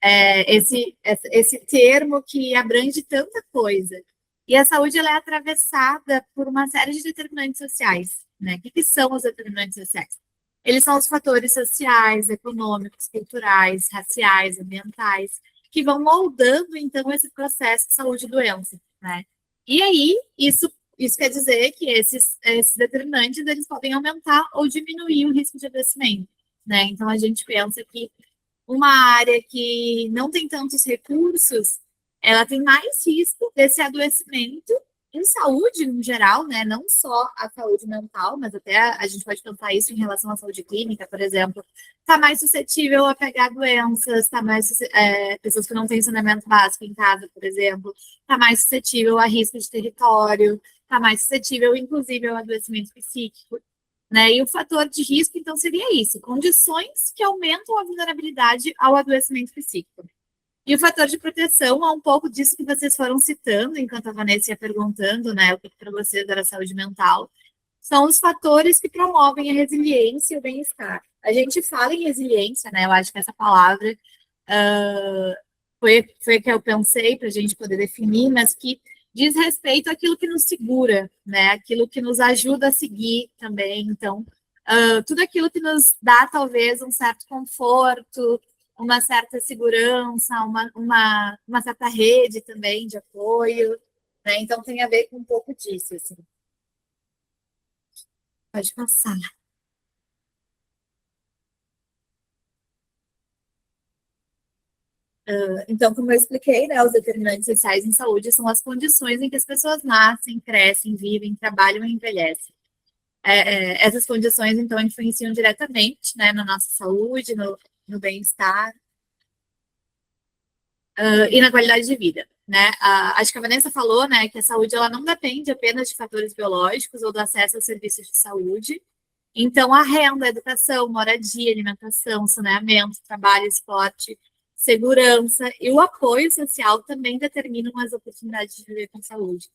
Speaker 9: esse termo que abrange tanta coisa. E a saúde ela é atravessada por uma série de determinantes sociais, né? O que são os determinantes sociais? Eles são os fatores sociais, econômicos, culturais, raciais, ambientais, que vão moldando, então, esse processo de saúde e doença, né? E aí, isso quer dizer que esses determinantes, eles podem aumentar ou diminuir o risco de adoecimento, né? Então, a gente pensa que uma área que não tem tantos recursos, ela tem mais risco desse adoecimento em saúde, no geral, né? Não só a saúde mental, mas até a gente pode pensar isso em relação à saúde clínica, por exemplo. Está mais suscetível a pegar doenças, está mais pessoas que não têm saneamento básico em casa, por exemplo, está mais suscetível a risco de território, está mais suscetível, inclusive, ao adoecimento psíquico. Né? E o fator de risco, então, seria isso: condições que aumentam a vulnerabilidade ao adoecimento psíquico. E o fator de proteção é um pouco disso que vocês foram citando, enquanto a Vanessa ia perguntando, né, o que para vocês era saúde mental. São os fatores que promovem a resiliência e o bem-estar. A gente fala em resiliência, né? Eu acho que essa palavra foi a que eu pensei para a gente poder definir, mas que diz respeito àquilo que nos segura, né? Aquilo que nos ajuda a seguir também. Então, tudo aquilo que nos dá, talvez, um certo conforto, uma certa segurança, uma certa rede também de apoio, né? Então, tem a ver com um pouco disso, assim. Pode passar. Então, como eu expliquei, né, os determinantes sociais em saúde são as condições em que as pessoas nascem, crescem, vivem, trabalham e envelhecem. Essas condições, então, influenciam diretamente, né, na nossa saúde, no bem-estar e na qualidade de vida, né? Acho que a Vanessa falou, né, que a saúde ela não depende apenas de fatores biológicos ou do acesso a serviços de saúde. Então, a renda, a educação, moradia, alimentação, saneamento, trabalho, esporte, segurança e o apoio social também determinam as oportunidades de viver com saúde.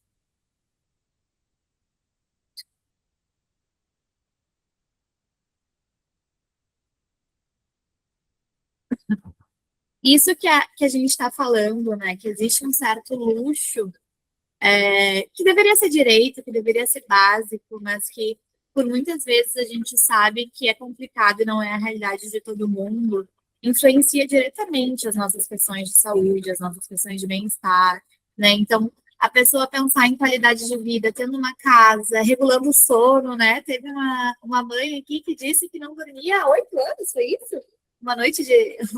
Speaker 9: Isso que a gente está falando, né, que existe um certo luxo que deveria ser direito, que deveria ser básico, mas que por muitas vezes a gente sabe que é complicado e não é a realidade de todo mundo, influencia diretamente as nossas questões de saúde, as nossas questões de bem-estar, né? Então, a pessoa pensar em qualidade de vida, tendo uma casa, regulando o sono, né? Teve uma mãe aqui que disse que não dormia há 8 anos, foi isso? Uma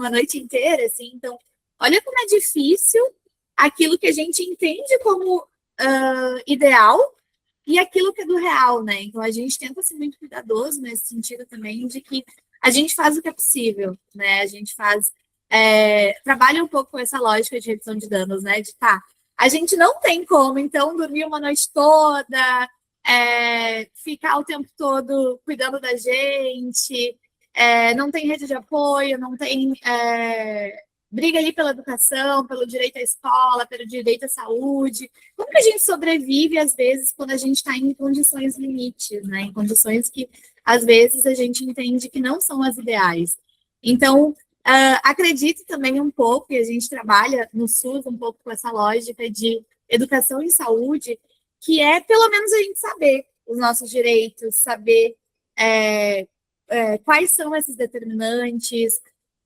Speaker 9: noite inteira, assim. Então, olha como é difícil aquilo que a gente entende como ideal e aquilo que é do real, né? Então, a gente tenta ser muito cuidadoso nesse sentido também de que a gente faz o que é possível, né? A gente trabalha um pouco com essa lógica de redução de danos, né? De a gente não tem como, então, dormir uma noite toda, ficar o tempo todo cuidando da gente, não tem rede de apoio, não tem briga ali pela educação, pelo direito à escola, pelo direito à saúde. Como que a gente sobrevive, às vezes, quando a gente está em condições limites, né? Em condições que, às vezes, a gente entende que não são as ideais. Então, acredito também um pouco, e a gente trabalha no SUS um pouco com essa lógica de educação em saúde, que é, pelo menos, a gente saber os nossos direitos, saber quais são esses determinantes,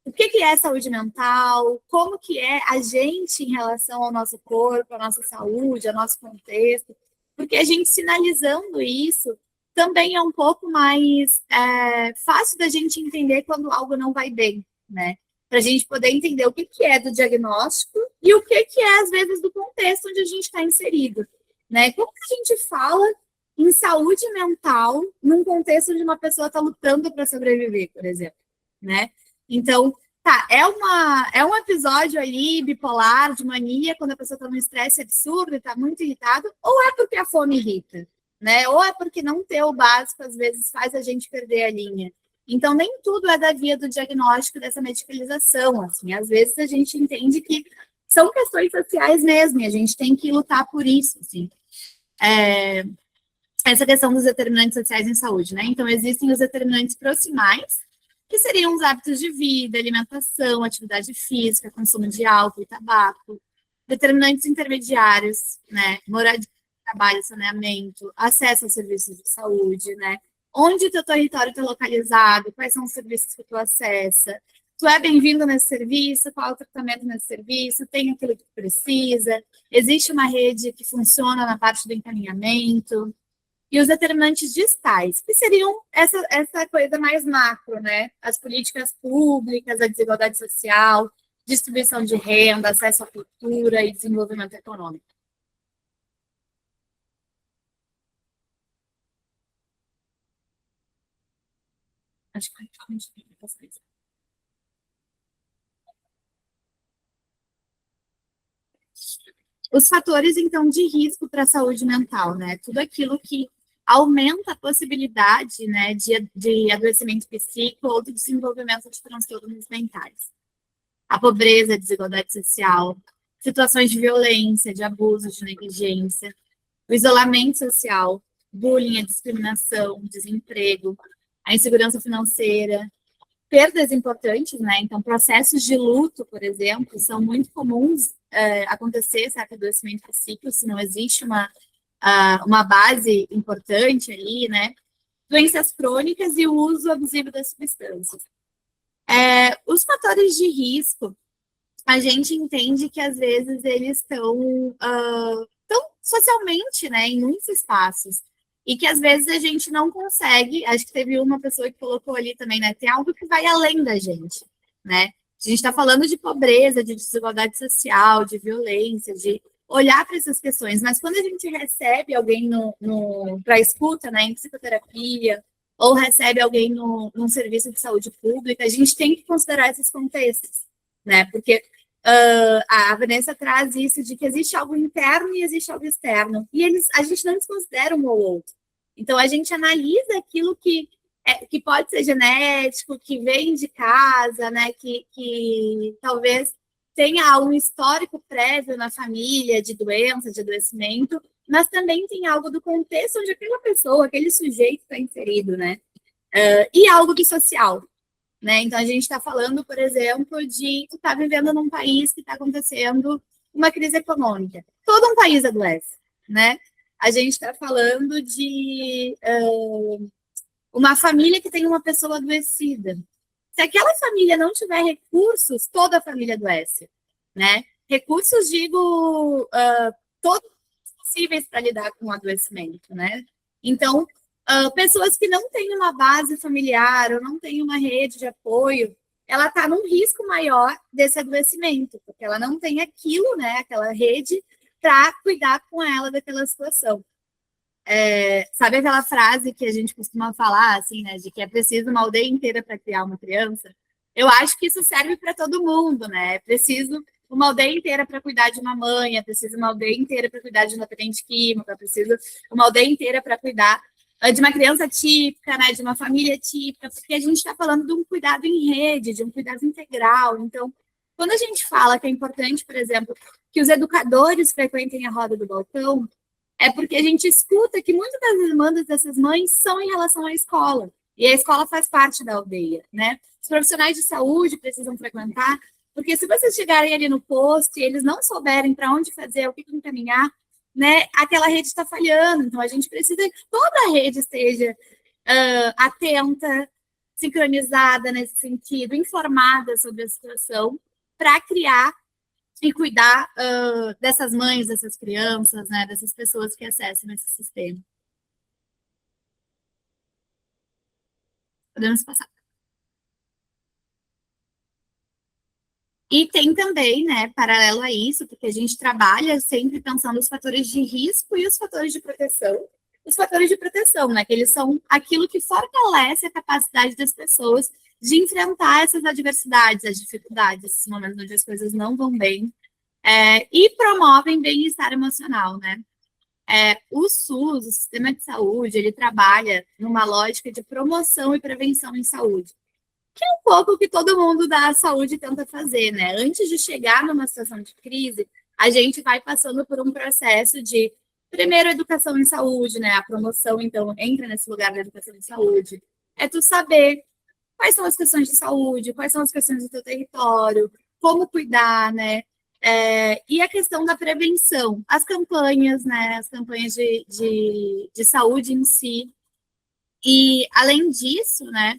Speaker 9: o que é saúde mental, como que é a gente em relação ao nosso corpo, à nossa saúde, ao nosso contexto, porque a gente sinalizando isso também é um pouco mais fácil da gente entender quando algo não vai bem, né? Para a gente poder entender o que é do diagnóstico e o que é, às vezes, do contexto onde a gente está inserido, né? Como que a gente fala em saúde mental num contexto onde uma pessoa está lutando para sobreviver, por exemplo, né? Então, é um episódio ali bipolar, de mania, quando a pessoa está num estresse absurdo e está muito irritado, ou é porque a fome irrita, né? Ou é porque não ter o básico, às vezes, faz a gente perder a linha. Então, nem tudo é da via do diagnóstico dessa medicalização, assim. Às vezes, a gente entende que são questões sociais mesmo, e a gente tem que lutar por isso, assim. Essa questão dos determinantes sociais em saúde, né? Então, existem os determinantes proximais, que seriam os hábitos de vida, alimentação, atividade física, consumo de álcool e tabaco, determinantes intermediários, né, moradia, trabalho, saneamento, acesso aos serviços de saúde, né, onde o teu território está localizado, quais são os serviços que tu acessa, tu é bem-vindo nesse serviço, qual é o tratamento nesse serviço, tem aquilo que tu precisa, existe uma rede que funciona na parte do encaminhamento, e os determinantes distais, que seriam essa coisa mais macro, né? As políticas públicas, a desigualdade social, distribuição de renda, acesso à cultura e desenvolvimento econômico. Acho que os fatores, então, de risco para a saúde mental, né? Tudo aquilo que aumenta a possibilidade, né, de adoecimento psíquico ou de desenvolvimento de transtornos mentais. A pobreza, a desigualdade social, situações de violência, de abuso, de negligência, o isolamento social, bullying, a discriminação, desemprego, a insegurança financeira, perdas importantes, né? Então, processos de luto, por exemplo, são muito comuns acontecer certo adoecimento psíquico, se não existe uma base importante ali, né? Doenças crônicas e o uso abusivo das substâncias. Os fatores de risco, a gente entende que às vezes eles estão socialmente, né, em muitos espaços, e que às vezes a gente não consegue, acho que teve uma pessoa que colocou ali também, né, tem algo que vai além da gente, né? A gente está falando de pobreza, de desigualdade social, de violência, de olhar para essas questões, mas quando a gente recebe alguém para escuta, né, em psicoterapia, ou recebe alguém num serviço de saúde pública, a gente tem que considerar esses contextos, né, porque a Vanessa traz isso de que existe algo interno e existe algo externo, e a gente não desconsidera um ou outro. Então, a gente analisa aquilo que pode ser genético, que vem de casa, né, que talvez tenha um histórico prévio na família de doença, de adoecimento, mas também tem algo do contexto onde aquela pessoa, aquele sujeito está inserido, né? E algo do social, né? Então, a gente está falando, por exemplo, de tu tá vivendo num país que está acontecendo uma crise econômica. Todo um país adoece, né? A gente está falando de uma família que tem uma pessoa adoecida. Se aquela família não tiver recursos, toda a família adoece, né? Recursos, digo, todos possíveis para lidar com o adoecimento, né? Então, pessoas que não têm uma base familiar ou não têm uma rede de apoio, ela está num risco maior desse adoecimento, porque ela não tem aquilo, né, aquela rede para cuidar com ela daquela situação. Sabe aquela frase que a gente costuma falar, assim, né, de que é preciso uma aldeia inteira para criar uma criança? Eu acho que isso serve para todo mundo, né? É preciso uma aldeia inteira para cuidar de uma mãe, é preciso uma aldeia inteira para cuidar de um dependente químico, é preciso uma aldeia inteira para cuidar de uma criança típica, né, de uma família típica, porque a gente está falando de um cuidado em rede, de um cuidado integral. Então, quando a gente fala que é importante, por exemplo, que os educadores frequentem a roda do balcão, é porque a gente escuta que muitas das demandas dessas mães são em relação à escola, e a escola faz parte da aldeia, né? Os profissionais de saúde precisam frequentar, porque se vocês chegarem ali no posto e eles não souberem para onde fazer, o que encaminhar, né, aquela rede está falhando. Então, a gente precisa que toda a rede esteja atenta, sincronizada nesse sentido, informada sobre a situação, para criar e cuidar dessas mães, dessas crianças, né, dessas pessoas que acessam esse sistema. Podemos passar. E tem também, né, paralelo a isso, porque a gente trabalha sempre pensando os fatores de risco e os fatores de proteção. Os fatores de proteção, né, que eles são aquilo que fortalece a capacidade das pessoas de enfrentar essas adversidades, as dificuldades, esses momentos onde as coisas não vão bem, e promovem bem-estar emocional, né? O SUS, o Sistema de Saúde, ele trabalha numa lógica de promoção e prevenção em saúde, que é um pouco o que todo mundo da saúde tenta fazer, né? Antes de chegar numa situação de crise, a gente vai passando por um processo de, primeiro, educação em saúde, né? A promoção, então, entra nesse lugar da educação em saúde. É tu saber quais são as questões de saúde, quais são as questões do teu território, como cuidar, né? E a questão da prevenção, as campanhas, né? As campanhas de saúde em si. E, além disso, né?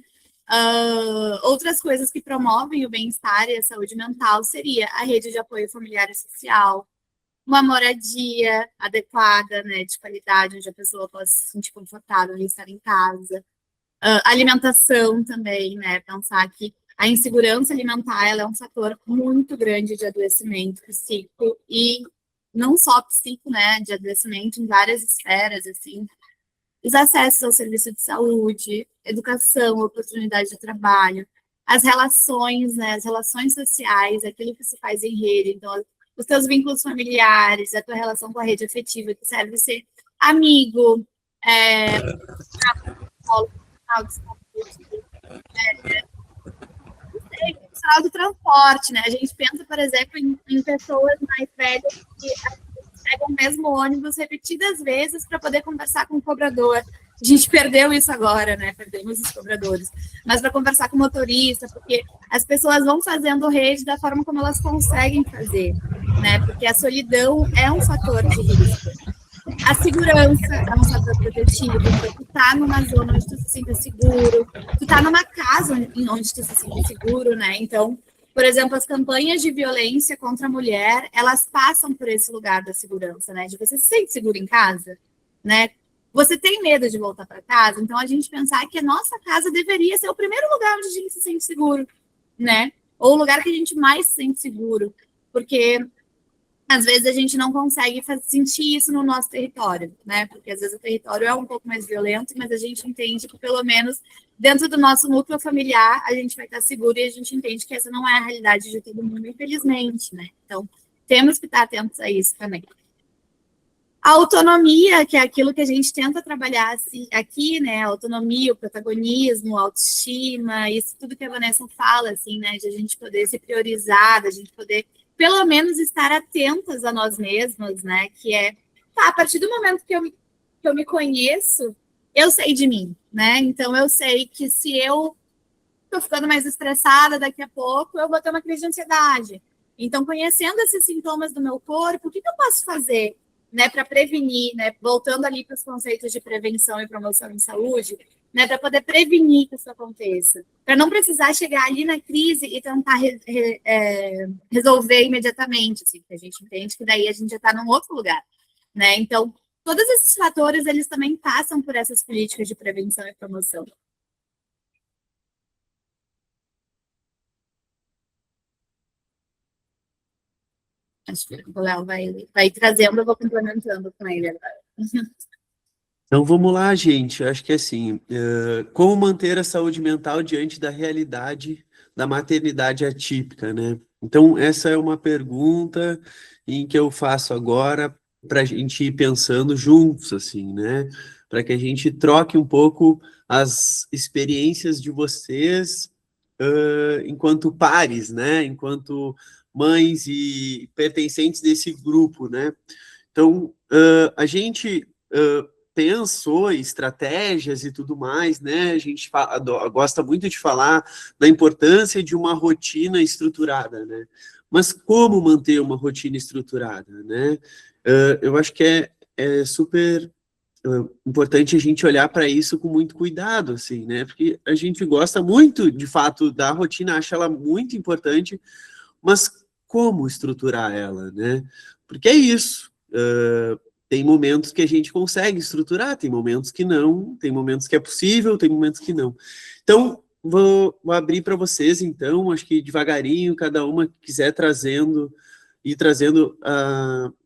Speaker 9: Outras coisas que promovem o bem-estar e a saúde mental seria a rede de apoio familiar e social, uma moradia adequada, né, de qualidade, onde a pessoa possa se sentir confortável em estar em casa. Alimentação também, né, pensar que a insegurança alimentar ela é um fator muito grande de adoecimento psíquico, e não só psíquico, né, de adoecimento em várias esferas, assim, os acessos ao serviço de saúde, educação, oportunidade de trabalho, as relações, né, as relações sociais, aquilo que se faz em rede, então, os teus vínculos familiares, a tua relação com a rede afetiva, que serve ser amigo, profissional do transporte, né? A gente pensa, por exemplo, em pessoas mais velhas que pegam o mesmo ônibus repetidas vezes para poder conversar com o cobrador. A gente perdeu isso agora, né? Perdemos os cobradores. Mas para conversar com o motorista, porque as pessoas vão fazendo rede da forma como elas conseguem fazer, né? Porque a solidão é um fator de risco. A segurança é um fator protetivo. Então, tu tá numa zona onde tu se sente seguro, tu tá numa casa onde tu se sente seguro, né? Então, por exemplo, as campanhas de violência contra a mulher, elas passam por esse lugar da segurança, né? De você se sente seguro em casa, né? Você tem medo de voltar para casa, então a gente pensar que a nossa casa deveria ser o primeiro lugar onde a gente se sente seguro, né? Ou o lugar que a gente mais se sente seguro, porque às vezes a gente não consegue sentir isso no nosso território, né? Porque às vezes o território é um pouco mais violento, mas a gente entende que pelo menos dentro do nosso núcleo familiar a gente vai estar seguro, e a gente entende que essa não é a realidade de todo mundo, infelizmente, né? Então, temos que estar atentos a isso também. A autonomia, que é aquilo que a gente tenta trabalhar aqui, né? A autonomia, o protagonismo, a autoestima, isso tudo que a Vanessa fala, assim, né? De a gente poder se priorizar, da gente poder, pelo menos, estar atentas a nós mesmos, né? Que é, tá, a partir do momento que eu me conheço, eu sei de mim, né? Então, eu sei que se eu tô ficando mais estressada daqui a pouco, eu vou ter uma crise de ansiedade. Então, conhecendo esses sintomas do meu corpo, o que eu posso fazer, né, para prevenir, né, voltando ali para os conceitos de prevenção e promoção em saúde, né, para poder prevenir que isso aconteça, para não precisar chegar ali na crise e tentar resolver imediatamente, assim, porque a gente entende que daí a gente já está num outro lugar, né? Então, todos esses fatores, eles também passam por essas políticas de prevenção e promoção. Acho que o Léo vai trazendo, eu vou complementando com ele agora.
Speaker 2: Então vamos lá, gente. Acho que assim, como manter a saúde mental diante da realidade da maternidade atípica, né? Então, essa é uma pergunta em que eu faço agora para a gente ir pensando juntos, assim, né? Para que a gente troque um pouco as experiências de vocês enquanto pares, né? Enquanto mães e pertencentes desse grupo, né? Então, a gente pensou em estratégias e tudo mais, né? A gente gosta muito de falar da importância de uma rotina estruturada, né? Mas como manter uma rotina estruturada, né? Eu acho que é super importante a gente olhar para isso com muito cuidado, assim, né? Porque a gente gosta muito, de fato, da rotina, acha ela muito importante, mas como estruturar ela, né? Porque é isso. Tem momentos que a gente consegue estruturar, tem momentos que não, tem momentos que é possível, tem momentos que não. Então, vou abrir para vocês, então, acho que devagarinho, cada uma que quiser trazendo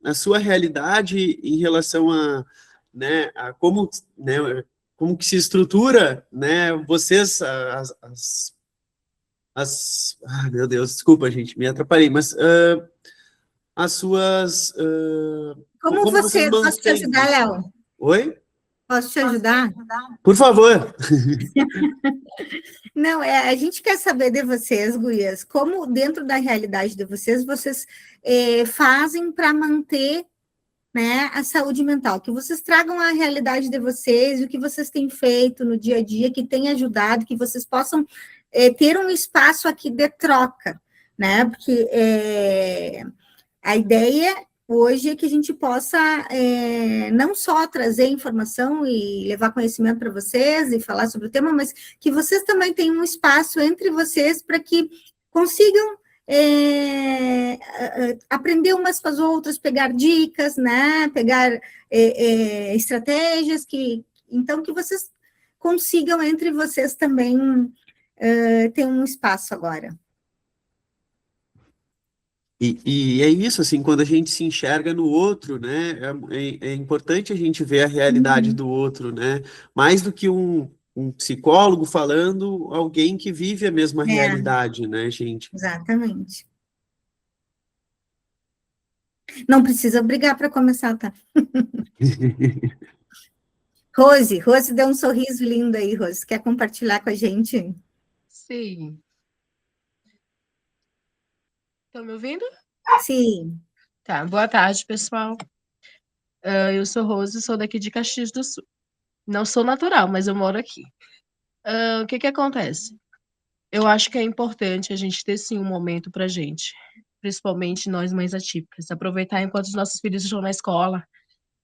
Speaker 2: a sua realidade em relação a, né, a como, né, como que se estrutura, né, vocês, meu Deus, desculpa, gente, me atrapalhei, mas as suas...
Speaker 3: Como você, posso te
Speaker 2: mantêm?
Speaker 3: ajudar, Léo?
Speaker 2: Oi?
Speaker 3: Posso te ajudar?
Speaker 2: Por favor.
Speaker 3: Não, a gente quer saber de vocês, gurias, como dentro da realidade de vocês fazem para manter, né, a saúde mental, que vocês tragam a realidade de vocês, o que vocês têm feito no dia a dia, que tem ajudado, que vocês possam ter um espaço aqui de troca, né? Porque a ideia hoje é que a gente possa não só trazer informação e levar conhecimento para vocês e falar sobre o tema, mas que vocês também tenham um espaço entre vocês para que consigam aprender umas com as outras, pegar dicas, né? Pegar estratégias então que vocês consigam entre vocês também ter um espaço agora.
Speaker 2: E é isso, assim, quando a gente se enxerga no outro, né? É importante a gente ver a realidade do outro, né? Mais do que um psicólogo falando, alguém que vive a mesma realidade, né, gente?
Speaker 3: Exatamente. Não precisa brigar para começar, tá? Rose deu um sorriso lindo aí, Rose. Quer compartilhar com a gente?
Speaker 6: Sim. Estão me ouvindo?
Speaker 3: Sim.
Speaker 6: Tá, boa tarde, pessoal. Eu sou Rose, sou daqui de Caxias do Sul. Não sou natural, mas eu moro aqui. O que acontece? Eu acho que é importante a gente ter, sim, um momento pra gente, principalmente nós mães atípicas, aproveitar enquanto os nossos filhos estão na escola,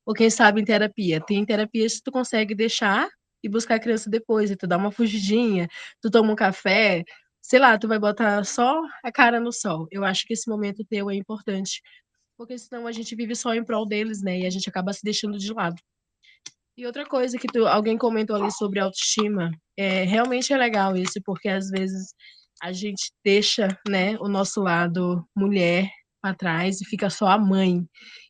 Speaker 6: ou quem sabe em terapia. Tem terapias que tu consegue deixar e buscar a criança depois, e tu dá uma fugidinha, tu toma um café, sei lá, tu vai botar só a cara no sol. Eu acho que esse momento teu é importante, porque senão a gente vive só em prol deles, né? E a gente acaba se deixando de lado. E outra coisa que alguém comentou ali sobre autoestima, realmente é legal isso, porque às vezes a gente deixa, né, o nosso lado mulher para trás e fica só a mãe.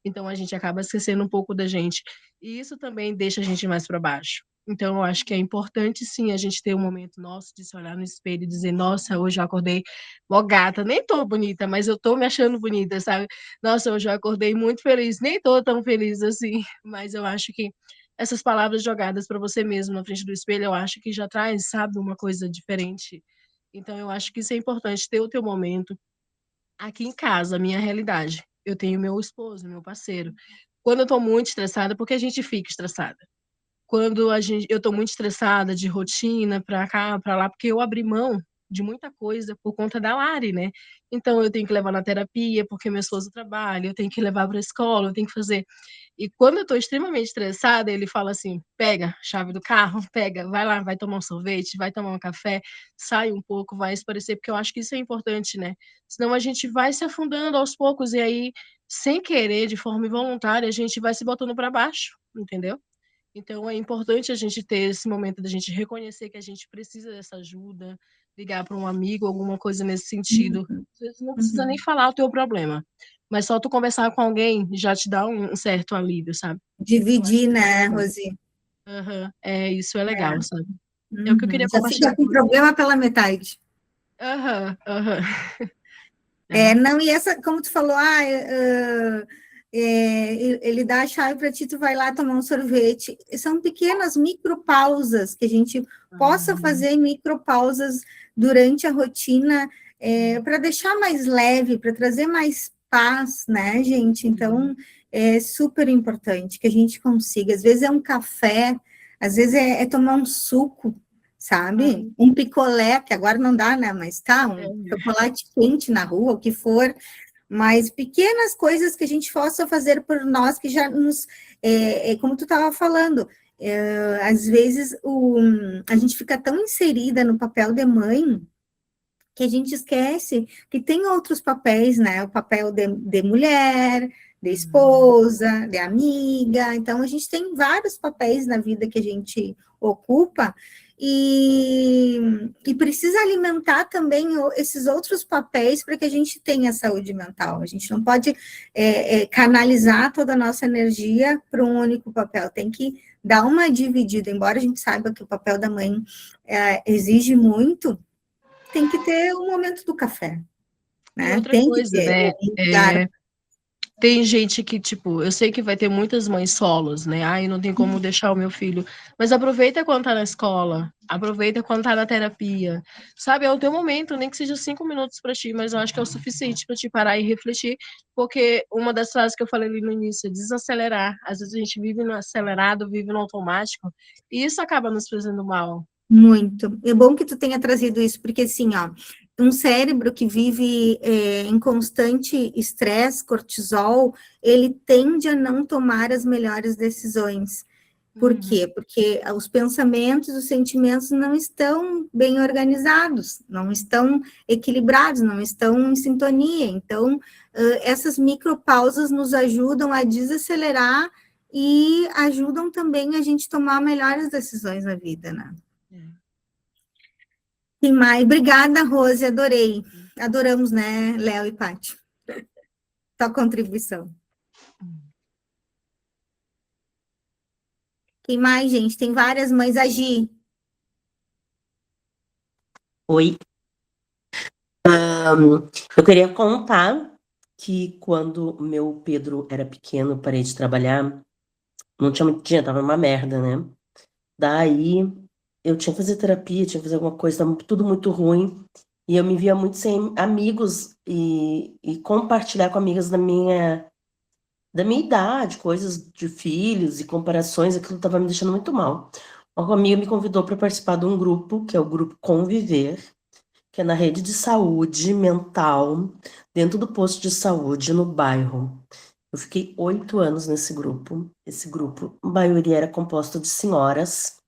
Speaker 6: Então a gente acaba esquecendo um pouco da gente. E isso também deixa a gente mais para baixo. Então eu acho que é importante sim a gente ter um momento nosso de se olhar no espelho e dizer, nossa, hoje eu acordei mó gata, nem tô bonita, mas eu tô me achando bonita, sabe? Nossa, hoje eu acordei muito feliz, nem tô tão feliz assim, mas eu acho que essas palavras jogadas para você mesmo na frente do espelho, eu acho que já traz, sabe, uma coisa diferente. Então eu acho que isso é importante, ter o teu momento. Aqui em casa, a minha realidade, eu tenho meu esposo, meu parceiro. Quando eu tô muito estressada, porque a gente fica estressada. Quando eu tô muito estressada de rotina para cá, para lá, porque eu abri mão de muita coisa por conta da Lari, né? Então eu tenho que levar na terapia, porque meu esposo trabalha, eu tenho que levar para a escola, eu tenho que fazer. E quando eu tô extremamente estressada, ele fala assim: pega a chave do carro, pega, vai lá, vai tomar um sorvete, vai tomar um café, sai um pouco, vai esparecer, porque eu acho que isso é importante, né? Senão a gente vai se afundando aos poucos e aí, sem querer, de forma involuntária, a gente vai se botando para baixo, entendeu? Então é importante a gente ter esse momento da gente reconhecer que a gente precisa dessa ajuda, ligar para um amigo, alguma coisa nesse sentido. Às vezes não precisa nem falar o teu problema, mas só tu conversar com alguém já te dá um certo alívio, sabe?
Speaker 3: Dividir, né, Rosi?
Speaker 6: Isso é legal, sabe? É o que eu queria
Speaker 3: Já
Speaker 6: compartilhar
Speaker 3: fica com o problema pela metade. Não, e essa, como tu falou, ele dá a chave para ti, tu vai lá tomar um sorvete. São pequenas micropausas que a gente possa fazer micropausas durante a rotina para deixar mais leve, para trazer mais paz, né, gente? Então, é super importante que a gente consiga. Às vezes é um café, às vezes é tomar um suco, sabe? Um picolé, que agora não dá, né? Mas tá, um chocolate quente na rua, o que for. Mas pequenas coisas que a gente possa fazer por nós, que já nos... como tu estava falando, às vezes a gente fica tão inserida no papel de mãe que a gente esquece que tem outros papéis, né? O papel de mulher, de esposa, de amiga. Então, a gente tem vários papéis na vida que a gente ocupa e precisa alimentar também esses outros papéis para que a gente tenha saúde mental. A gente não pode canalizar toda a nossa energia para um único papel, tem que dar uma dividida, embora a gente saiba que o papel da mãe exige muito, tem que ter o momento do café, né?
Speaker 6: E outra
Speaker 3: Tem
Speaker 6: coisa,
Speaker 3: que ter
Speaker 6: né? Tem gente que, tipo, eu sei que vai ter muitas mães solos, né? Ai, não tem como deixar o meu filho. Mas aproveita quando tá na escola, aproveita quando tá na terapia. Sabe, é o teu momento, nem que seja 5 minutos para ti, mas eu acho que é o suficiente para te parar e refletir, porque uma das frases que eu falei ali no início é desacelerar. Às vezes a gente vive no acelerado, vive no automático, e isso acaba nos fazendo mal.
Speaker 3: Muito. É bom que tu tenha trazido isso, porque assim, ó, um cérebro que vive em constante estresse, cortisol, ele tende a não tomar as melhores decisões. Por quê? Porque os pensamentos, os sentimentos não estão bem organizados, não estão equilibrados, não estão em sintonia. Então, essas micropausas nos ajudam a desacelerar e ajudam também a gente tomar melhores decisões na vida, né? Tem mais. Obrigada, Rose, adorei. Adoramos, né, Léo e Paty? Tua contribuição. Tem mais, gente? Tem várias mães. A Gi.
Speaker 10: Oi. Eu queria contar que quando o meu Pedro era pequeno, eu parei de trabalhar, não tinha muito dinheiro, tava uma merda, né? Daí eu tinha que fazer terapia, tinha que fazer alguma coisa, tava tudo muito ruim. E eu me via muito sem amigos e compartilhar com amigas da minha idade, coisas de filhos e comparações, aquilo estava me deixando muito mal. Uma amiga me convidou para participar de um grupo, que é o grupo Conviver, que é na rede de saúde mental, dentro do posto de saúde no bairro. Eu fiquei 8 anos nesse grupo. Esse grupo, a maioria era composto de senhoras.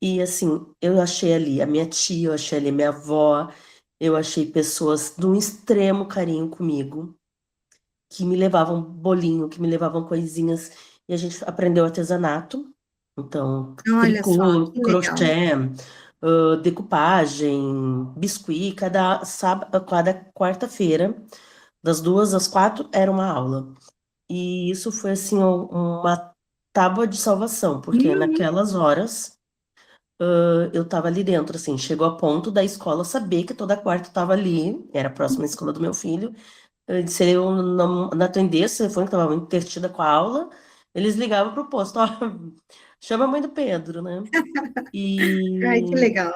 Speaker 10: E assim, eu achei ali a minha tia, eu achei ali a minha avó, eu achei pessoas de um extremo carinho comigo, que me levavam bolinho, que me levavam coisinhas, e a gente aprendeu artesanato, então,
Speaker 3: Olha só,
Speaker 10: tricô,
Speaker 3: que legal.
Speaker 10: crochê, decupagem, biscuit, cada quarta-feira, das 2 às 4, era uma aula. E isso foi, assim, uma tábua de salvação, porque naquelas horas eu estava ali dentro, assim, chegou a ponto da escola saber que toda quarta eu estava ali, era próxima à escola do meu filho. Se eu não atendesse, o telefone que estava muito intertida com a aula, eles ligavam para o posto, ó, chama a mãe do Pedro, né?
Speaker 3: Ai, que legal.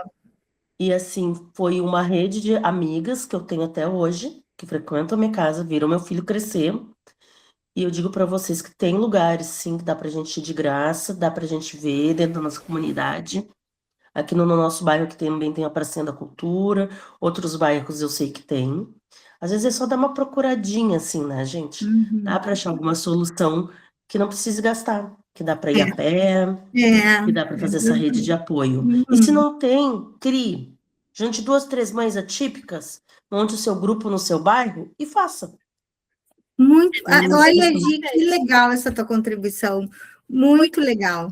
Speaker 10: E assim, foi uma rede de amigas que eu tenho até hoje, que frequentam a minha casa, viram meu filho crescer. E eu digo para vocês que tem lugares, sim, que dá pra gente ir de graça, dá pra gente ver dentro da nossa comunidade. Aqui no nosso bairro que também tem a Pracinha da Cultura, outros bairros eu sei que tem. Às vezes é só dar uma procuradinha, assim, né, gente? Dá para achar alguma solução que não precise gastar, que dá para ir a pé, que dá para fazer essa rede de apoio. E se não tem, crie. Junte 2, 3 mães atípicas, monte o seu grupo no seu bairro e faça.
Speaker 3: Muito. Olha, Gi, que legal essa tua contribuição. Muito legal.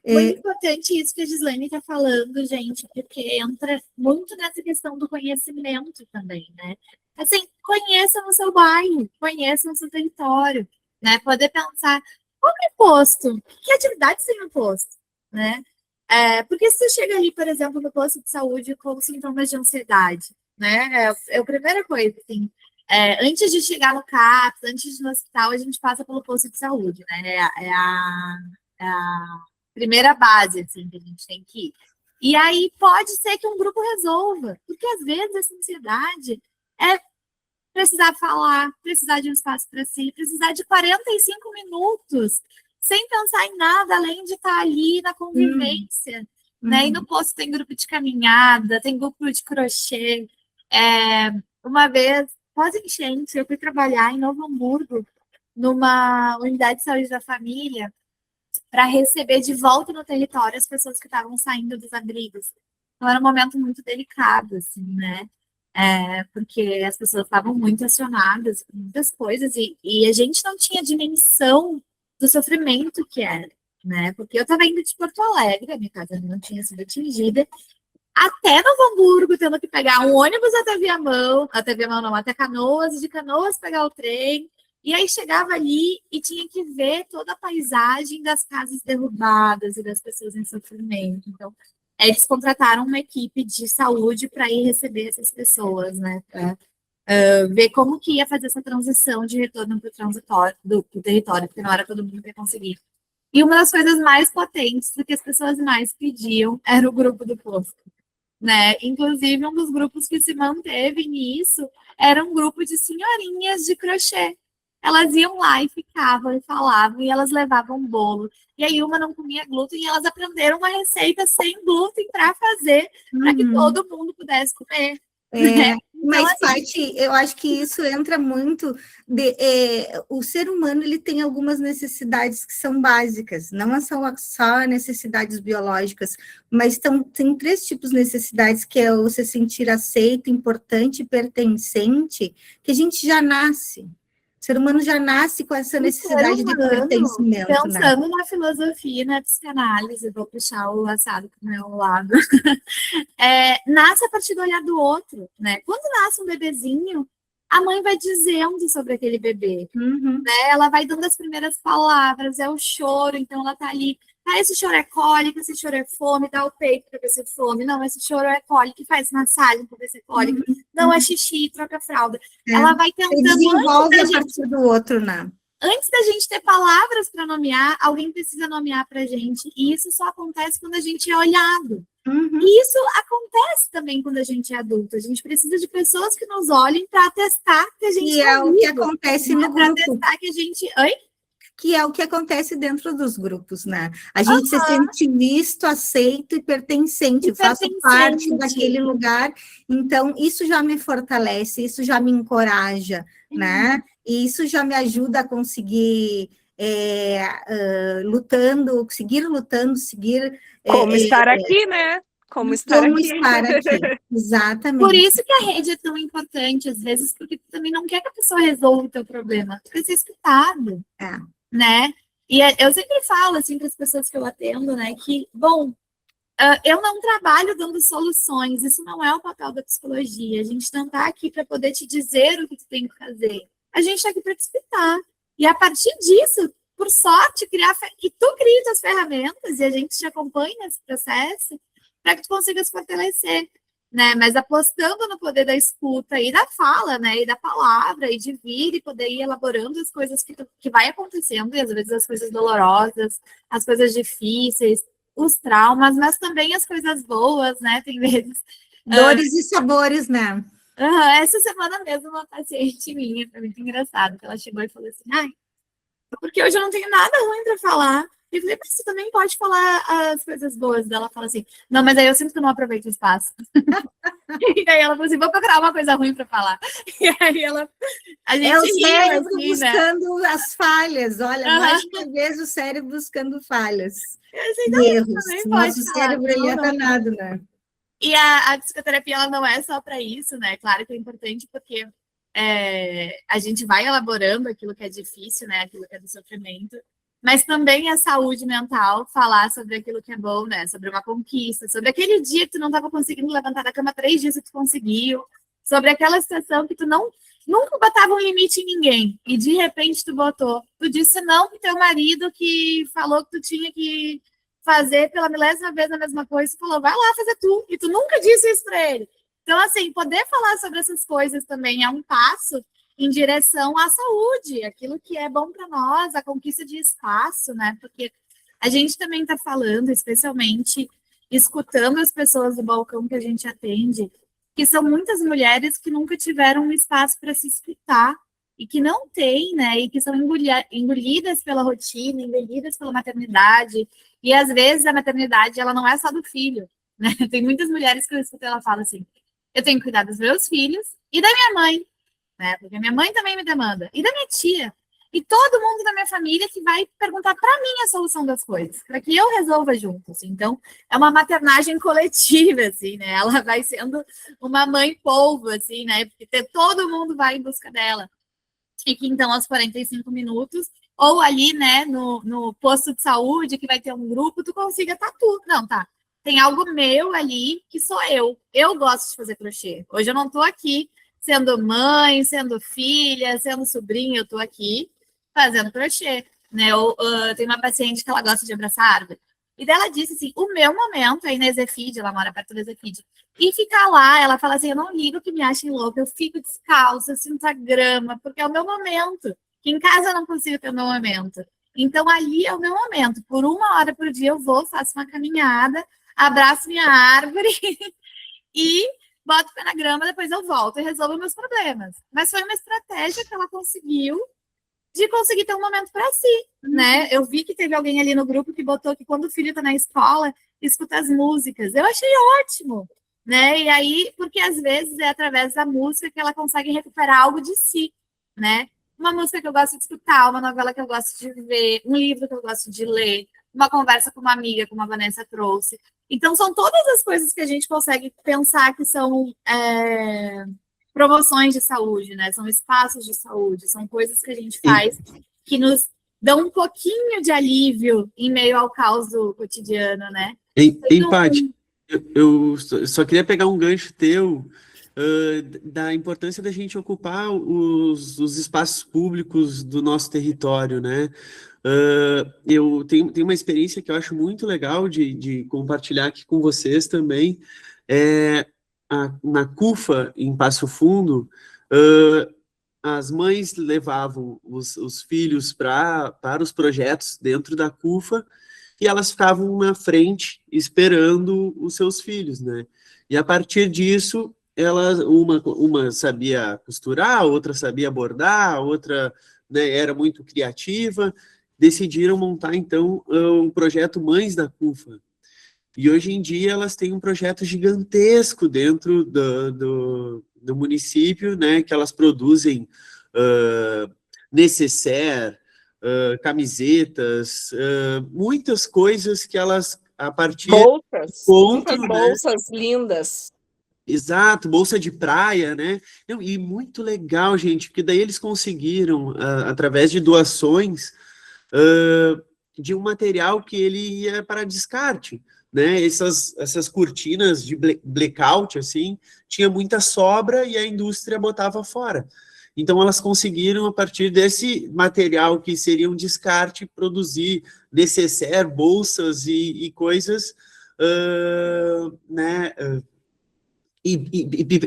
Speaker 9: Muito importante isso que a Gislaine está falando, gente, porque entra muito nessa questão do conhecimento também, né? Assim, conheça no seu bairro, conheça no seu território, né? Poder pensar, qual é o posto? Que atividades tem no posto, né? Porque se você chega ali, por exemplo, no posto de saúde com sintomas de ansiedade, né? É a primeira coisa, assim, antes de chegar no CAPS, antes de ir no hospital, a gente passa pelo posto de saúde, né? É a primeira base, assim, que a gente tem que ir. E aí pode ser que um grupo resolva, porque às vezes essa ansiedade é precisar falar, precisar de um espaço para si, precisar de 45 minutos sem pensar em nada, além de estar ali na convivência, né? E no posto tem grupo de caminhada, tem grupo de crochê. Uma vez, pós-enchente, eu fui trabalhar em Novo Hamburgo, numa unidade de saúde da família, para receber de volta no território as pessoas que estavam saindo dos abrigos. Então, era um momento muito delicado, assim, né? Porque as pessoas estavam muito acionadas com muitas coisas e a gente não tinha dimensão do sofrimento que era, né? Porque eu estava indo de Porto Alegre, a minha casa não tinha sido atingida, até Novo Hamburgo, tendo que pegar um ônibus até Viamão não, até Canoas, e de Canoas pegar o trem. E aí chegava ali e tinha que ver toda a paisagem das casas derrubadas e das pessoas em sofrimento. Então, eles contrataram uma equipe de saúde para ir receber essas pessoas, né? Para ver como que ia fazer essa transição de retorno para o território, porque não era todo mundo que ia conseguir. E uma das coisas mais potentes do que as pessoas mais pediam era o grupo do posto, né? Inclusive, um dos grupos que se manteve nisso era um grupo de senhorinhas de crochê. elas iam lá e ficavam e falavam, e elas levavam bolo. E aí uma não comia glúten e elas aprenderam uma receita sem glúten para fazer, para que todo mundo pudesse comer. Então,
Speaker 3: Mas,
Speaker 9: assim,
Speaker 3: Paty, eu acho que isso entra muito o ser humano, ele tem algumas necessidades que são básicas, não são só necessidades biológicas, mas tem 3 tipos de necessidades, que é o se sentir aceito, importante e pertencente, que a gente já nasce. O ser humano já nasce com essa necessidade de pertencimento, né?
Speaker 9: Pensando na filosofia e na psicanálise, vou puxar o assado para o meu lado, nasce a partir do olhar do outro, né? Quando nasce um bebezinho, a mãe vai dizendo sobre aquele bebê, né? Ela vai dando as primeiras palavras, é o choro, então ela tá ali, esse choro é cólica, esse choro é fome, dá o peito para ver se é fome, não, esse choro é cólica, faz massagem para ver se é cólica, não, é xixi, troca a fralda. Ela vai tentando...
Speaker 3: Desenvolve a partir do outro, né?
Speaker 9: Antes da gente ter palavras para nomear, alguém precisa nomear para a gente, e isso só acontece quando a gente é olhado. E isso acontece também quando a gente é adulto. A gente precisa de pessoas que nos olhem para atestar que a gente
Speaker 3: E é o que acontece no grupo.
Speaker 9: Atestar que a gente...
Speaker 3: Que é o que acontece dentro dos grupos, né? A gente se sente visto, aceito e pertencente, faço parte daquele lugar, então isso já me fortalece, isso já me encoraja, né? E isso já me ajuda a conseguir seguir lutando, seguir...
Speaker 1: Como estar aqui, né? Como estar aqui.
Speaker 3: Exatamente.
Speaker 9: Por isso que a rede é tão importante, às vezes, porque tu também não quer que a pessoa resolva o teu problema, tu quer ser escutado, né? E eu sempre falo, assim, para as pessoas que eu atendo, né, que, bom, eu não trabalho dando soluções, isso não é o papel da psicologia, a gente não está aqui para poder te dizer o que tu tem que fazer, a gente está aqui para te escutar. E a partir disso, por sorte, e tu cria as ferramentas e a gente te acompanha nesse processo para que tu consiga se fortalecer, né? Mas apostando no poder da escuta e da fala, né? E da palavra, e de vir e poder ir elaborando as coisas que vai acontecendo, e às vezes as coisas dolorosas, as coisas difíceis, os traumas, mas também as coisas boas, né? Tem vezes...
Speaker 3: Dores e sabores, né?
Speaker 9: Essa semana mesmo, uma paciente minha, foi muito engraçado, que ela chegou e falou assim, porque hoje eu não tenho nada ruim para falar. E eu falei, mas você também pode falar as coisas boas dela. Fala assim, não, mas aí eu sinto que eu não aproveito o espaço. E daí ela falou assim, vou procurar uma coisa ruim para falar. E aí a gente
Speaker 3: o cérebro
Speaker 9: assim,
Speaker 3: buscando, né, as falhas. Olha, mais uma vez o cérebro buscando falhas e erros. Nosso cérebro, ele é danado, né?
Speaker 9: E a psicoterapia, ela não é só para isso, né? Claro que é importante porque a gente vai elaborando aquilo que é difícil, né? Aquilo que é do sofrimento, mas também a saúde mental, falar sobre aquilo que é bom, né? Sobre uma conquista, sobre aquele dia que tu não estava conseguindo levantar da cama 3 dias que tu conseguiu, sobre aquela situação que tu nunca botava um limite em ninguém, e de repente tu botou. Tu disse não pro teu marido que falou que tu tinha que fazer pela milésima vez a mesma coisa, tu falou, vai lá fazer tu, e tu nunca disse isso para ele. Então, assim, poder falar sobre essas coisas também é um passo em direção à saúde, aquilo que é bom para nós, a conquista de espaço, né? Porque a gente também está falando, especialmente escutando as pessoas do balcão que a gente atende, que são muitas mulheres que nunca tiveram um espaço para se escutar e que não têm, né? E que são engolidas pela rotina, engolidas pela maternidade. E às vezes a maternidade, ela não é só do filho, né? Tem muitas mulheres que eu escuto, ela fala assim, eu tenho que cuidar dos meus filhos e da minha mãe, né? Porque minha mãe também me demanda, e da minha tia, e todo mundo da minha família que vai perguntar para mim a solução das coisas, para que eu resolva junto, assim. Então, é uma maternagem coletiva, assim, né? Ela vai sendo uma mãe polvo, assim, né? Porque todo mundo vai em busca dela. E que, então, aos 45 minutos, ou ali, né, no posto de saúde, que vai ter um grupo, tu consiga estar tudo. Não, tá. Tem algo meu ali que sou eu. Eu gosto de fazer crochê. Hoje eu não estou aqui sendo mãe, sendo filha, sendo sobrinha, eu estou aqui fazendo crochê, né? Tem uma paciente que ela gosta de abraçar árvore. E dela disse assim, o meu momento, aí na Ezefide, ela mora perto da Ezefide, e ficar lá, ela fala assim, eu não ligo que me achem louca, eu fico descalça, eu sinto a grama, porque é o meu momento. Que em casa eu não consigo ter o meu momento. Então ali é o meu momento. Por 1 hora por dia eu vou, faço uma caminhada, abraço minha árvore e boto o pé na grama, depois eu volto e resolvo meus problemas. Mas foi uma estratégia que ela conseguiu de conseguir ter um momento para si, né? Eu vi que teve alguém ali no grupo que botou que quando o filho está na escola, escuta as músicas. Eu achei ótimo, né? E aí, porque às vezes é através da música que ela consegue recuperar algo de si, né? Uma música que eu gosto de escutar, uma novela que eu gosto de ver, um livro que eu gosto de ler, uma conversa com uma amiga, como a Vanessa trouxe. Então, são todas as coisas que a gente consegue pensar que são promoções de saúde, né? São espaços de saúde, são coisas que a gente faz que nos dão um pouquinho de alívio em meio ao caos do cotidiano, né?
Speaker 2: Em Paty, eu só queria pegar um gancho teu da importância da gente ocupar os espaços públicos do nosso território, né? Eu tenho uma experiência que eu acho muito legal de compartilhar aqui com vocês também. Na CUFA, em Passo Fundo, as mães levavam os filhos para os projetos dentro da CUFA e elas ficavam na frente esperando os seus filhos, né? E a partir disso, uma sabia costurar, outra sabia bordar, a outra, né, era muito criativa, decidiram montar, então, o projeto Mães da CUFA. E hoje em dia elas têm um projeto gigantesco dentro do município, né, que elas produzem necessaire, camisetas, muitas coisas que elas, a partir
Speaker 1: Bolsas,
Speaker 2: muitas
Speaker 1: bolsas lindas.
Speaker 2: Exato, bolsa de praia, né? Não, e muito legal, gente, porque daí eles conseguiram, através de doações, de um material que ele ia para descarte, né? Essas cortinas de blackout, assim, tinha muita sobra e a indústria botava fora. Então, elas conseguiram, a partir desse material que seria um descarte, produzir necessaire, bolsas e coisas, né?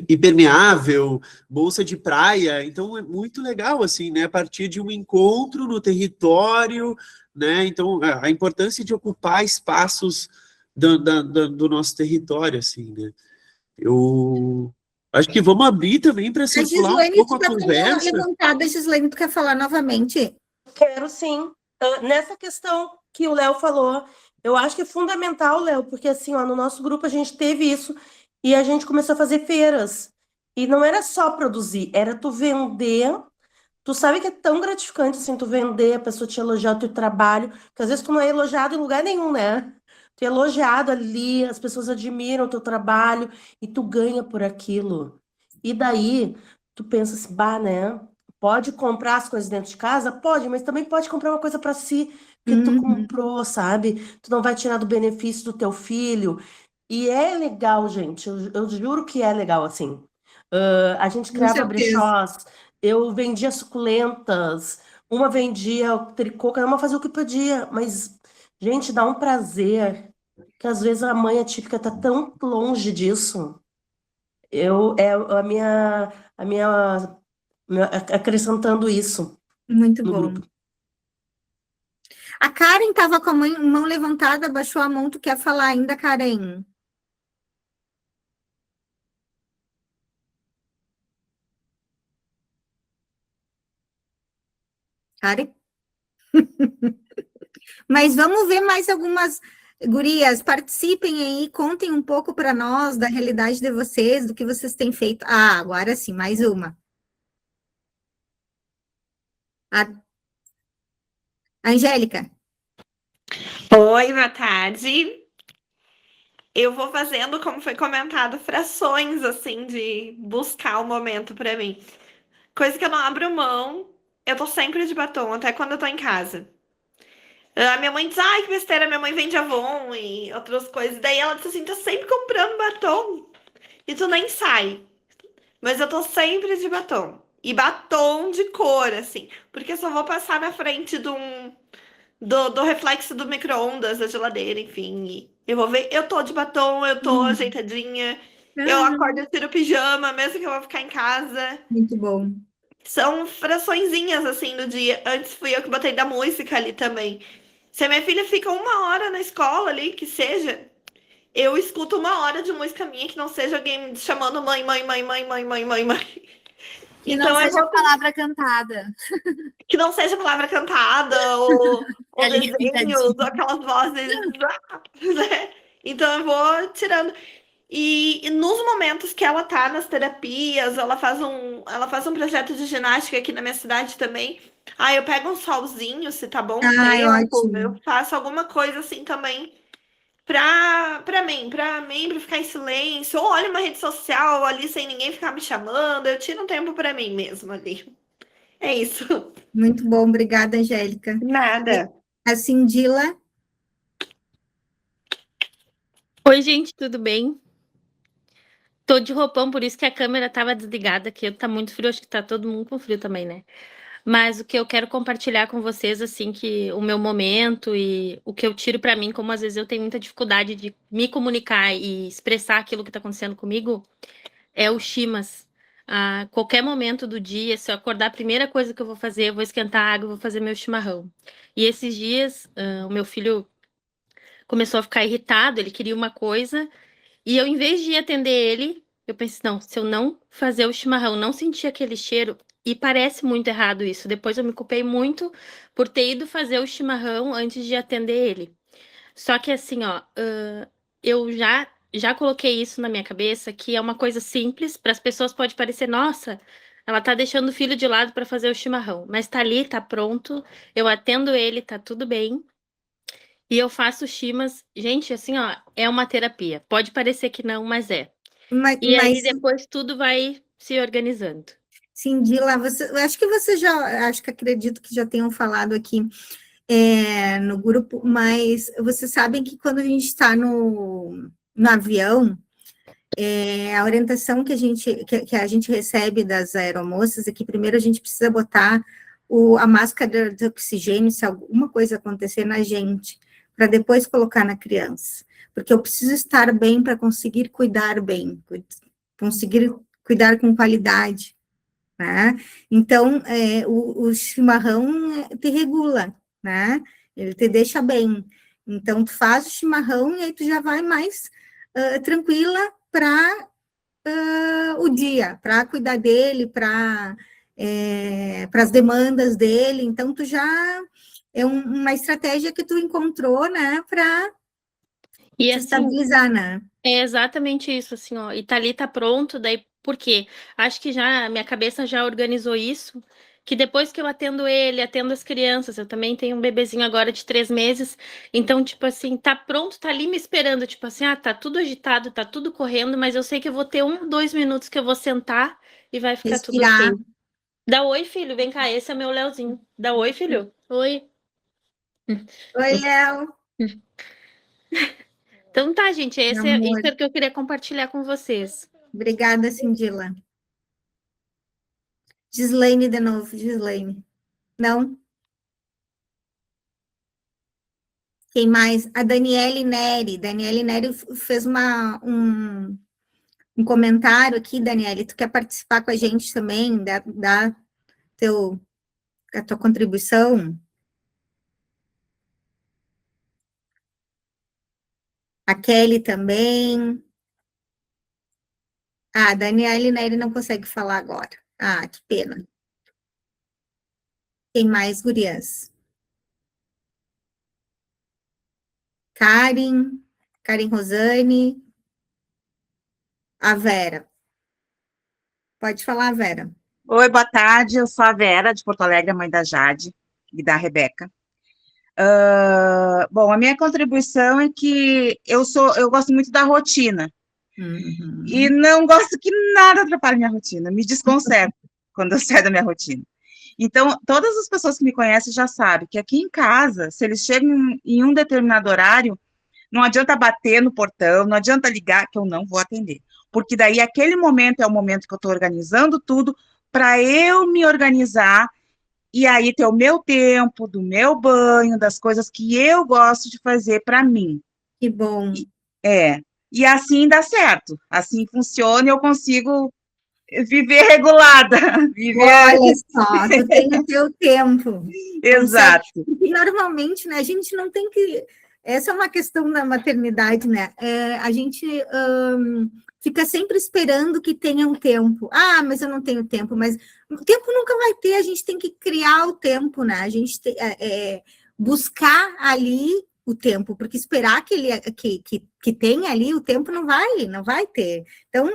Speaker 2: Impermeável, bolsa de praia, então é muito legal, assim, né, a partir de um encontro no território, né, então a importância de ocupar espaços do nosso território, assim, né, eu acho que vamos abrir também para circular um pouco a conversa.
Speaker 3: Levantada, Gislaine, tu quer falar novamente?
Speaker 10: Quero sim. Nessa questão que o Léo falou, eu acho que é fundamental, Léo, porque assim, ó, no nosso grupo a gente teve isso, e a gente começou a fazer feiras. E não era só produzir, era tu vender. Tu sabe que é tão gratificante assim, tu vender, a pessoa te elogiar o teu trabalho, porque às vezes tu não é elogiado em lugar nenhum, né? Tu é elogiado ali, as pessoas admiram o teu trabalho e tu ganha por aquilo. E daí, tu pensa assim, bah, né? Pode comprar as coisas dentro de casa? Pode, mas também pode comprar uma coisa para si, que tu comprou, sabe? Tu não vai tirar do benefício do teu filho. E é legal, gente, eu juro que é legal, assim. A gente criava brechós, eu vendia suculentas, uma vendia tricô, cada uma fazia o que podia, mas, gente, dá um prazer, que às vezes a mãe atípica tá tão longe disso. Acrescentando isso.
Speaker 3: Muito
Speaker 10: no
Speaker 3: bom.
Speaker 10: grupo.
Speaker 3: A Karen estava com a mão levantada, baixou a mão, tu quer falar ainda, Karen? Karen? Mas vamos ver mais algumas gurias, participem aí, contem um pouco para nós da realidade de vocês, do que vocês têm feito. Ah, agora sim, mais uma. A Angélica.
Speaker 11: Oi, boa tarde. Eu vou fazendo, como foi comentado, frações, assim, de buscar o momento pra mim. Coisa que eu não abro mão, eu tô sempre de batom, até quando eu tô em casa. A minha mãe diz, ai, que besteira, minha mãe vende Avon e outras coisas. Daí ela diz assim, tá sempre comprando batom e tu nem sai. Mas eu tô sempre de batom. E batom de cor, assim. Porque eu só vou passar na frente do reflexo do micro-ondas, da geladeira, enfim. E eu vou ver, eu tô de batom, eu tô ajeitadinha. Eu acordo, eu tiro pijama, mesmo que eu vou ficar em casa.
Speaker 3: Muito bom.
Speaker 11: São fraçõezinhas, assim, do dia. Antes fui eu que botei da música ali também. Se a minha filha fica 1 hora na escola ali, que seja, eu escuto 1 hora de música minha que não seja alguém me chamando mãe, mãe, mãe, mãe, mãe, mãe, mãe, mãe.
Speaker 9: Que
Speaker 11: Então
Speaker 9: não
Speaker 11: eu
Speaker 9: seja
Speaker 11: vou
Speaker 9: palavra cantada.
Speaker 11: que não seja palavra cantada ou
Speaker 9: Ali,
Speaker 11: desenhos,
Speaker 9: pintadinho.
Speaker 11: ou aquelas vozes, né? Então eu vou tirando. E nos momentos que ela tá nas terapias, ela faz um projeto de ginástica aqui na minha cidade também. Aí eu pego um solzinho, se tá bom o
Speaker 3: Ai,
Speaker 11: tempo, eu
Speaker 3: ótimo.
Speaker 11: faço alguma coisa assim também pra mim, pra ficar em silêncio, ou olho uma rede social ali sem ninguém ficar me chamando, eu tiro um tempo pra mim mesmo ali. É isso.
Speaker 3: Muito bom, obrigada, Angélica.
Speaker 11: Nada.
Speaker 3: A Cindila,
Speaker 12: Oi, gente, tudo bem? Tô de roupão, por isso que a câmera tava desligada, que tá muito frio, acho que tá todo mundo com frio também, né? Mas o que eu quero compartilhar com vocês, assim, que o meu momento e o que eu tiro pra mim, como às vezes eu tenho muita dificuldade de me comunicar e expressar aquilo que tá acontecendo comigo, é o chimas. A qualquer momento do dia, se eu acordar, a primeira coisa que eu vou fazer, eu vou esquentar a água, eu vou fazer meu chimarrão. E esses dias, o meu filho começou a ficar irritado, ele queria uma coisa, e eu, em vez de atender ele, eu pensei, não, se eu não fazer o chimarrão, não sentir aquele cheiro, e parece muito errado isso. Depois eu me culpei muito por ter ido fazer o chimarrão antes de atender ele. Só que assim, ó, eu já coloquei isso na minha cabeça, que é uma coisa simples, para as pessoas pode parecer, nossa, ela tá deixando o filho de lado para fazer o chimarrão, mas tá ali, tá pronto, eu atendo ele, tá tudo bem. E eu faço chimas, gente, assim, ó, é uma terapia. Pode parecer que não, mas é. E aí
Speaker 3: mas
Speaker 12: depois tudo vai se organizando.
Speaker 3: Cindila, eu acho que acredito que já tenham falado aqui no grupo, mas vocês sabem que quando a gente está no avião, a orientação que a gente recebe das aeromoças é que primeiro a gente precisa botar a máscara de oxigênio se alguma coisa acontecer na gente, para depois colocar na criança, porque eu preciso estar bem para conseguir cuidar bem, conseguir cuidar com qualidade, né? Então, o chimarrão te regula, né? Ele te deixa bem. Então, tu faz o chimarrão e aí tu já vai mais tranquila para o dia, para cuidar dele, para as demandas dele. Então, tu já é uma estratégia que tu encontrou, né, para
Speaker 12: E
Speaker 3: se
Speaker 12: assim,
Speaker 3: estabilizar, né?
Speaker 12: é exatamente isso, assim, ó. E tá ali, tá pronto, daí por quê? Acho que já minha cabeça já organizou isso, que depois que eu atendo ele, atendo as crianças, eu também tenho um bebezinho agora de 3 meses, então, tipo assim, tá pronto, tá ali me esperando, tipo assim, tá tudo agitado, tá tudo correndo, mas eu sei que eu vou ter 1, 2 minutos que eu vou sentar e vai ficar tudo
Speaker 3: Respirar.
Speaker 12: ok. Dá oi, filho, vem cá, esse é meu Leozinho. Dá oi, filho. Oi.
Speaker 3: Oi, Léo,
Speaker 12: Então tá, gente,
Speaker 3: meu
Speaker 12: isso
Speaker 3: amor.
Speaker 12: é o que eu queria compartilhar com vocês.
Speaker 3: Obrigada, Cindila. Gislaine de novo, Gislaine. Não? Quem mais? A Daniele Neri. Daniele Neri fez um comentário aqui, Daniele. Tu quer participar com a gente também? Dar a tua contribuição? A Kelly também. A Daniele Neri não consegue falar agora. Ah, que pena. Quem mais, gurias? Karen Rosane, a Vera. Pode falar, Vera.
Speaker 13: Oi, boa tarde. Eu sou a Vera, de Porto Alegre, a mãe da Jade e da Rebeca. Bom, a minha contribuição é que eu gosto muito da rotina.
Speaker 3: Uhum.
Speaker 13: E não gosto que nada atrapalhe minha rotina, me desconcerta quando eu saio da minha rotina. Então, todas as pessoas que me conhecem já sabem que aqui em casa, se eles chegam em um determinado horário, não adianta bater no portão, não adianta ligar, que eu não vou atender. Porque daí, aquele momento é o momento que eu estou organizando tudo para eu me organizar e aí ter o meu tempo, do meu banho, das coisas que eu gosto de fazer para mim.
Speaker 3: Que bom.
Speaker 13: E assim dá certo. Assim funciona e eu consigo viver regulada.
Speaker 3: Olha só, tu tem o teu tempo.
Speaker 13: Exato.
Speaker 3: E normalmente, né, a gente não tem que essa é uma questão da maternidade, né? A gente fica sempre esperando que tenha um tempo. Ah, mas eu não tenho tempo. Mas o tempo nunca vai ter, a gente tem que criar o tempo, né? A gente buscar ali o tempo, porque esperar que tenha ali o tempo não vai ter. Então,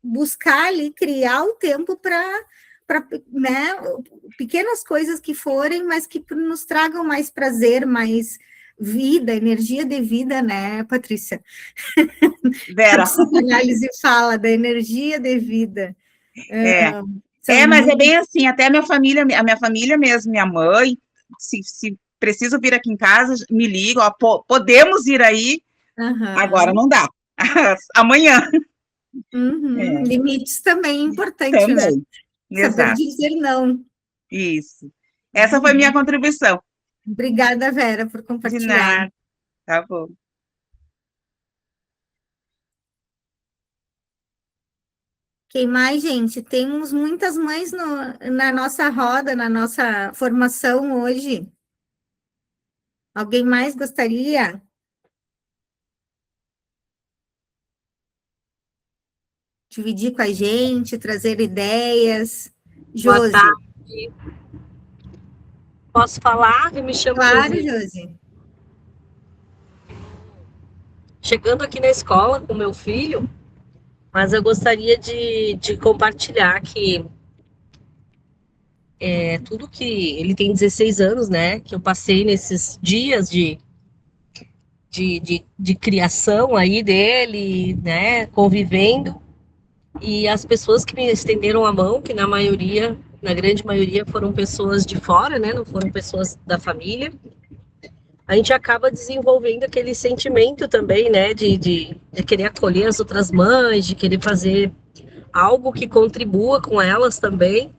Speaker 3: buscar ali, criar o tempo para, né, pequenas coisas que forem, mas que nos tragam mais prazer, mais vida, energia de vida, né, Patrícia?
Speaker 13: Vera.
Speaker 3: A psicanálise fala da energia de vida.
Speaker 13: Mas é bem assim, até a minha família mesmo, minha mãe, se preciso vir aqui em casa, me liga, ó, podemos ir aí, agora não dá, amanhã.
Speaker 3: Limites também é importante, né? Saber dizer não.
Speaker 13: Isso. Essa foi minha contribuição.
Speaker 3: Obrigada, Vera, por compartilhar.
Speaker 13: De nada. Tá bom.
Speaker 3: Quem mais, gente? Temos muitas mães na nossa roda, na nossa formação hoje. Alguém mais gostaria? Dividir com a gente, trazer ideias.
Speaker 14: Boa
Speaker 3: Josi.
Speaker 14: tarde. Posso falar? Eu me chamo
Speaker 3: Claro,
Speaker 14: Josi.
Speaker 3: Josi.
Speaker 14: Chegando aqui na escola com meu filho, mas eu gostaria de compartilhar que tudo que ele tem 16 anos, né? Que eu passei nesses dias de criação aí dele, né? Convivendo. E as pessoas que me estenderam a mão, que na grande maioria foram pessoas de fora, né? Não foram pessoas da família. A gente acaba desenvolvendo aquele sentimento também, né? De querer acolher as outras mães, de querer fazer algo que contribua com elas também.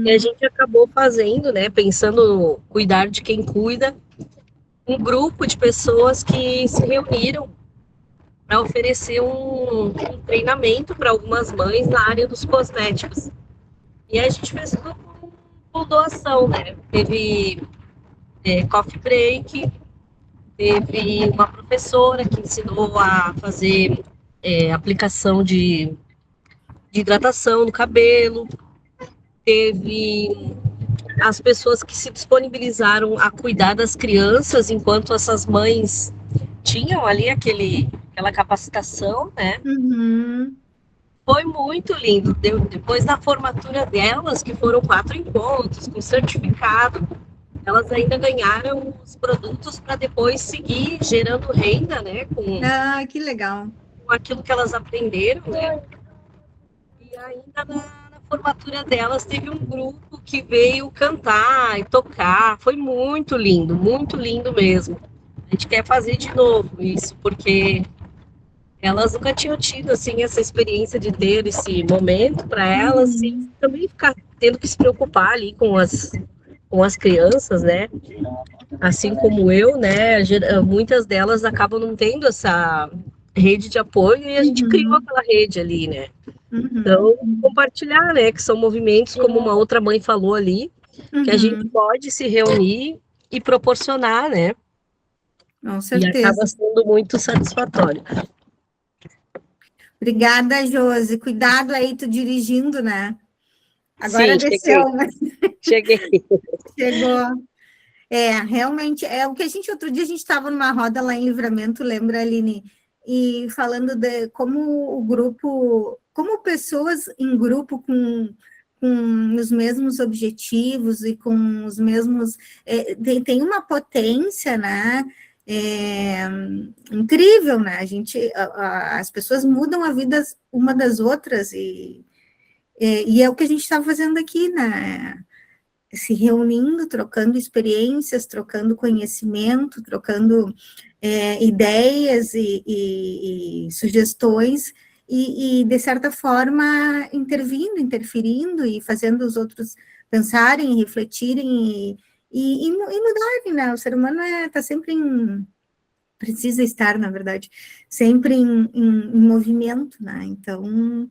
Speaker 14: E a gente acabou fazendo, né? Pensando no cuidar de quem cuida, um grupo de pessoas que se reuniram para oferecer um treinamento para algumas mães na área dos cosméticos. E a gente fez tudo com doação, né? Teve coffee break, teve uma professora que ensinou a fazer aplicação de hidratação no cabelo, teve as pessoas que se disponibilizaram a cuidar das crianças enquanto essas mães tinham ali aquela capacitação, né? Foi muito lindo. Depois da formatura delas, que foram 4 encontros com certificado, elas ainda ganharam os produtos para depois seguir gerando renda, né?
Speaker 3: Que legal.
Speaker 14: Com aquilo que elas aprenderam, né? E ainda na formatura delas teve um grupo que veio cantar e tocar. Foi muito lindo mesmo. A gente quer fazer de novo isso, porque elas nunca tinham tido, assim, essa experiência de ter esse momento para elas e também ficar tendo que se preocupar ali com as crianças, né? Assim como eu, né? Muitas delas acabam não tendo essa rede de apoio e a gente criou aquela rede ali, né? Então, compartilhar, né? Que são movimentos, como uma outra mãe falou ali, que a gente pode se reunir e proporcionar, né?
Speaker 3: Com certeza.
Speaker 14: E acaba sendo muito satisfatório.
Speaker 3: Obrigada, Josi. Cuidado aí, tu dirigindo, né? Agora
Speaker 14: Sim,
Speaker 3: desceu, né?
Speaker 14: Cheguei.
Speaker 3: Chegou. Realmente, o que outro dia a gente estava numa roda lá em Livramento, lembra, Aline? E falando de como o grupo, como pessoas em grupo com os mesmos objetivos e com os mesmos... tem uma potência, né? Incrível, né? As pessoas mudam a vida uma das outras e é o que a gente está fazendo aqui, né? Se reunindo, trocando experiências, trocando conhecimento, trocando ideias e sugestões e, de certa forma, interferindo e fazendo os outros pensarem, refletirem e mudarem, né? O ser humano está sempre precisa estar, na verdade, sempre em movimento, né? Então...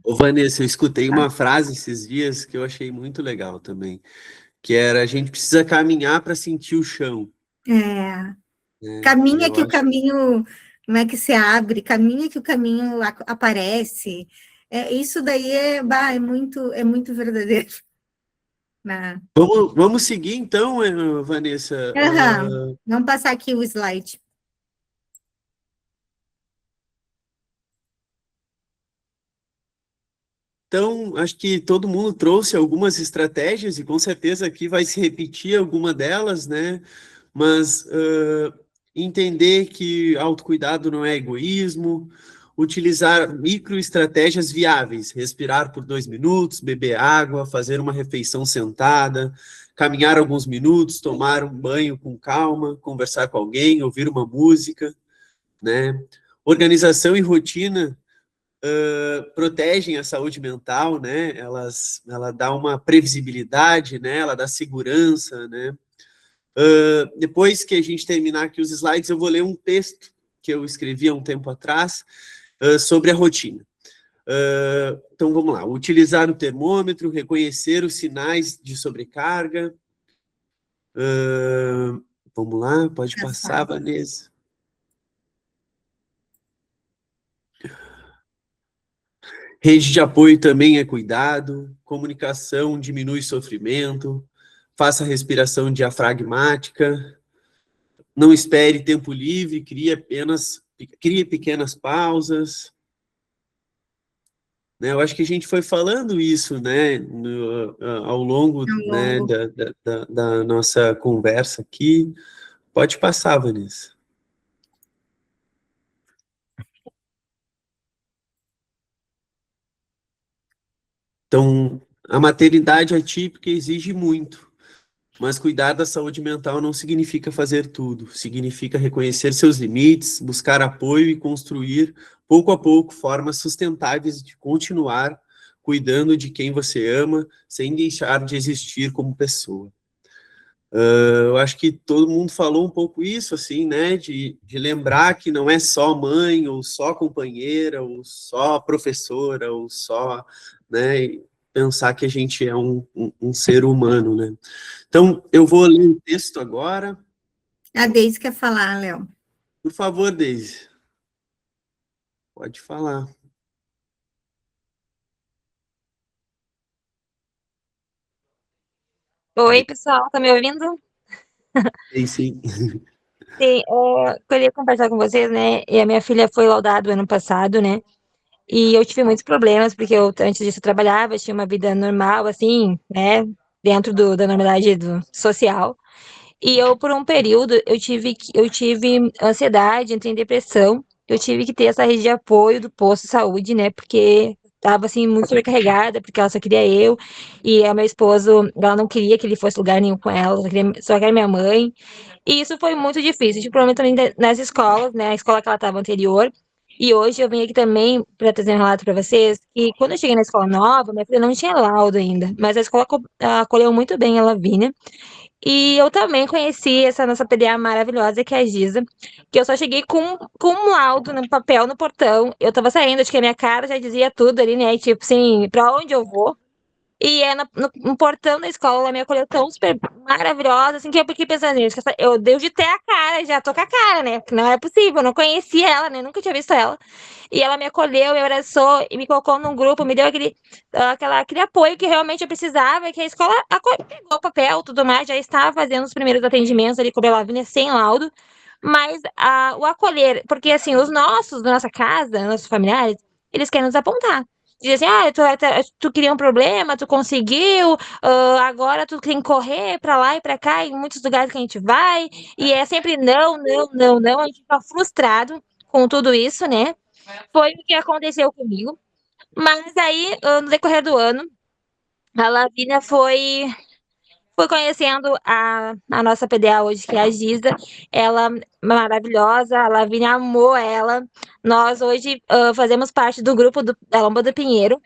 Speaker 2: Ô, Vanessa, eu escutei uma frase esses dias que eu achei muito legal também. que era a gente precisa caminhar para sentir o chão.
Speaker 3: É.
Speaker 2: Né?
Speaker 3: Caminha
Speaker 2: Eu
Speaker 3: que o
Speaker 2: acho
Speaker 3: caminho, não é que se abre, caminha que o caminho aparece. Isso daí é muito verdadeiro. Né?
Speaker 2: Vamos seguir então, Vanessa.
Speaker 3: Vamos passar aqui o slide.
Speaker 2: Então, acho que todo mundo trouxe algumas estratégias e com certeza aqui vai se repetir alguma delas, né? Mas entender que autocuidado não é egoísmo, utilizar microestratégias viáveis, respirar por 2 minutos, beber água, fazer uma refeição sentada, caminhar alguns minutos, tomar um banho com calma, conversar com alguém, ouvir uma música, né? Organização e rotina protegem a saúde mental, né? Ela dá uma previsibilidade, né? Ela dá segurança, né? Depois que a gente terminar aqui os slides, eu vou ler um texto que eu escrevi há um tempo atrás sobre a rotina. Então, vamos lá. Utilizar o termômetro, reconhecer os sinais de sobrecarga. Vamos lá, pode passar, Vanessa. Rede de apoio também é cuidado, comunicação diminui sofrimento, faça respiração diafragmática, não espere tempo livre, crie pequenas pausas. Né, eu acho que a gente foi falando isso, né, ao longo, né, da nossa conversa aqui. Pode passar, Vanessa. Então, a maternidade atípica exige muito, mas cuidar da saúde mental não significa fazer tudo, significa reconhecer seus limites, buscar apoio e construir, pouco a pouco, formas sustentáveis de continuar cuidando de quem você ama, sem deixar de existir como pessoa. Eu acho que todo mundo falou um pouco isso, assim, né, de lembrar que não é só mãe, ou só companheira, ou só professora, ou só, né, pensar que a gente é um ser humano, né. Então, eu vou ler o texto agora.
Speaker 3: A Deise quer falar, Léo.
Speaker 2: Por favor, Deise. Pode falar.
Speaker 15: Oi, pessoal, tá me ouvindo?
Speaker 2: Sim.
Speaker 15: Sim, queria compartilhar com vocês, né? E a minha filha foi laudada ano passado, né? E eu tive muitos problemas, porque antes disso eu trabalhava, tinha uma vida normal, assim, né? Dentro da normalidade social. E eu, por um período, eu tive ansiedade, entrei em depressão. Eu tive que ter essa rede de apoio do posto de saúde, né? Porque estava, assim, muito sobrecarregada, porque ela só queria eu. E o meu esposo, ela não queria que ele fosse lugar nenhum com ela, só queria minha mãe. E isso foi muito difícil. Tive problema também nas escolas, né? A escola que ela estava anterior. E hoje eu vim aqui também para trazer um relato para vocês que quando eu cheguei na escola nova, minha filha não tinha laudo ainda, mas a escola acolheu muito bem a Lavínia. E eu também conheci essa nossa PDA maravilhosa, que é a Giza, que eu só cheguei com um laudo no papel no portão. Eu tava saindo, acho que a minha cara já dizia tudo ali, né? Tipo assim, pra onde eu vou? E no portão da escola, ela me acolheu tão super maravilhosa, assim, que eu fiquei pensando nisso. Eu devo de ter a cara, já tô com a cara, né? Porque não é possível, eu não conhecia ela, né? Nunca tinha visto ela. E ela me acolheu, me abraçou e me colocou num grupo, me deu aquele apoio que realmente eu precisava, que a escola pegou o papel, tudo mais, já estava fazendo os primeiros atendimentos ali com a Lavínia sem laudo, mas o acolher, porque assim, da nossa casa, nossos familiares, eles querem nos apontar. Dizem assim, tu queria um problema, tu conseguiu, agora tu tem que correr pra lá e pra cá, em muitos lugares que a gente vai, e é sempre não, a gente fica frustrado com tudo isso, né? Foi o que aconteceu comigo, mas aí, no decorrer do ano, a Lavínia foi conhecendo a nossa PDA hoje, que é a Giza, ela maravilhosa, a Lavínia amou ela. Nós hoje fazemos parte do grupo da Lomba do Pinheiro,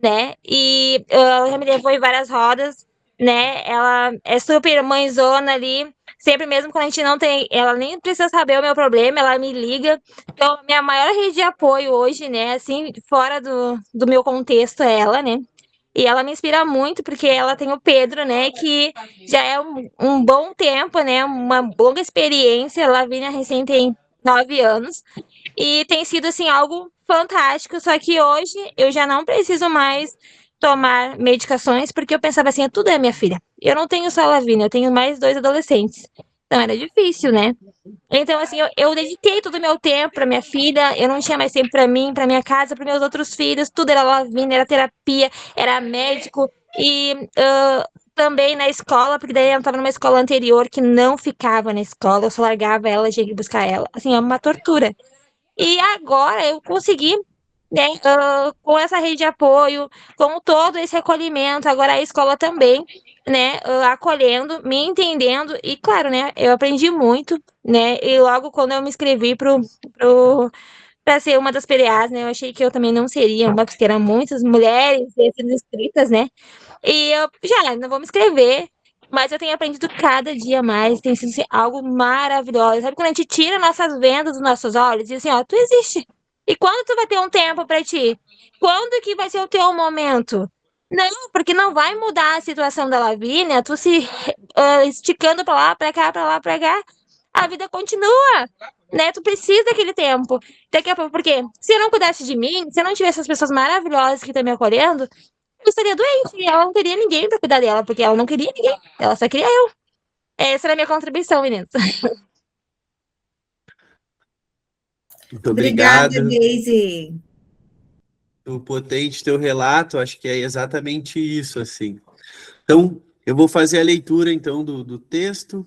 Speaker 15: né? E ela já me levou em várias rodas, né? Ela é super mãezona ali, sempre mesmo quando a gente não tem, ela nem precisa saber o meu problema, ela me liga. Então, minha maior rede de apoio hoje, né? Assim, fora do meu contexto é ela, né? E ela me inspira muito, porque ela tem o Pedro, né, que já é um bom tempo, né, uma longa experiência. A Lavínia recém tem 9 anos. E tem sido, assim, algo fantástico. Só que hoje eu já não preciso mais tomar medicações, porque eu pensava assim, tudo é minha filha. Eu não tenho só a Lavínia, eu tenho mais 2 adolescentes. Então era difícil, né? Então, assim, eu dediquei todo o meu tempo para minha filha, eu não tinha mais tempo para mim, para minha casa, para meus outros filhos, tudo era Lavínia, era terapia, era médico, e também na escola, porque daí eu estava numa escola anterior que não ficava na escola, eu só largava ela, tinha que buscar ela. Assim, é uma tortura. E agora eu consegui, né, com essa rede de apoio, com todo esse acolhimento, agora a escola também, né, acolhendo, me entendendo, e claro, né, eu aprendi muito, né, e logo quando eu me inscrevi para ser uma das PDAs, né, eu achei que eu também não seria uma, porque eram muitas mulheres sendo inscritas, né, e eu já não vou me inscrever, mas eu tenho aprendido cada dia mais, tem sido assim, algo maravilhoso. Sabe quando a gente tira nossas vendas dos nossos olhos e diz assim, ó, tu existe. E quando tu vai ter um tempo para ti? Quando que vai ser o teu momento? Não, porque não vai mudar a situação da Lavínia, tu se esticando para lá, para cá, para lá, para cá. A vida continua, né? Tu precisa daquele tempo. Daqui a pouco, porque se eu não cuidasse de mim, se eu não tivesse essas pessoas maravilhosas que estão me acolhendo, eu estaria doente e ela não teria ninguém para cuidar dela, porque ela não queria ninguém, ela só queria eu. Essa era a minha contribuição, meninos.
Speaker 2: Muito
Speaker 3: Obrigada,
Speaker 2: obrigado.
Speaker 3: Deise.
Speaker 2: O potente teu relato, acho que é exatamente isso, assim. Então, eu vou fazer a leitura, então, do texto.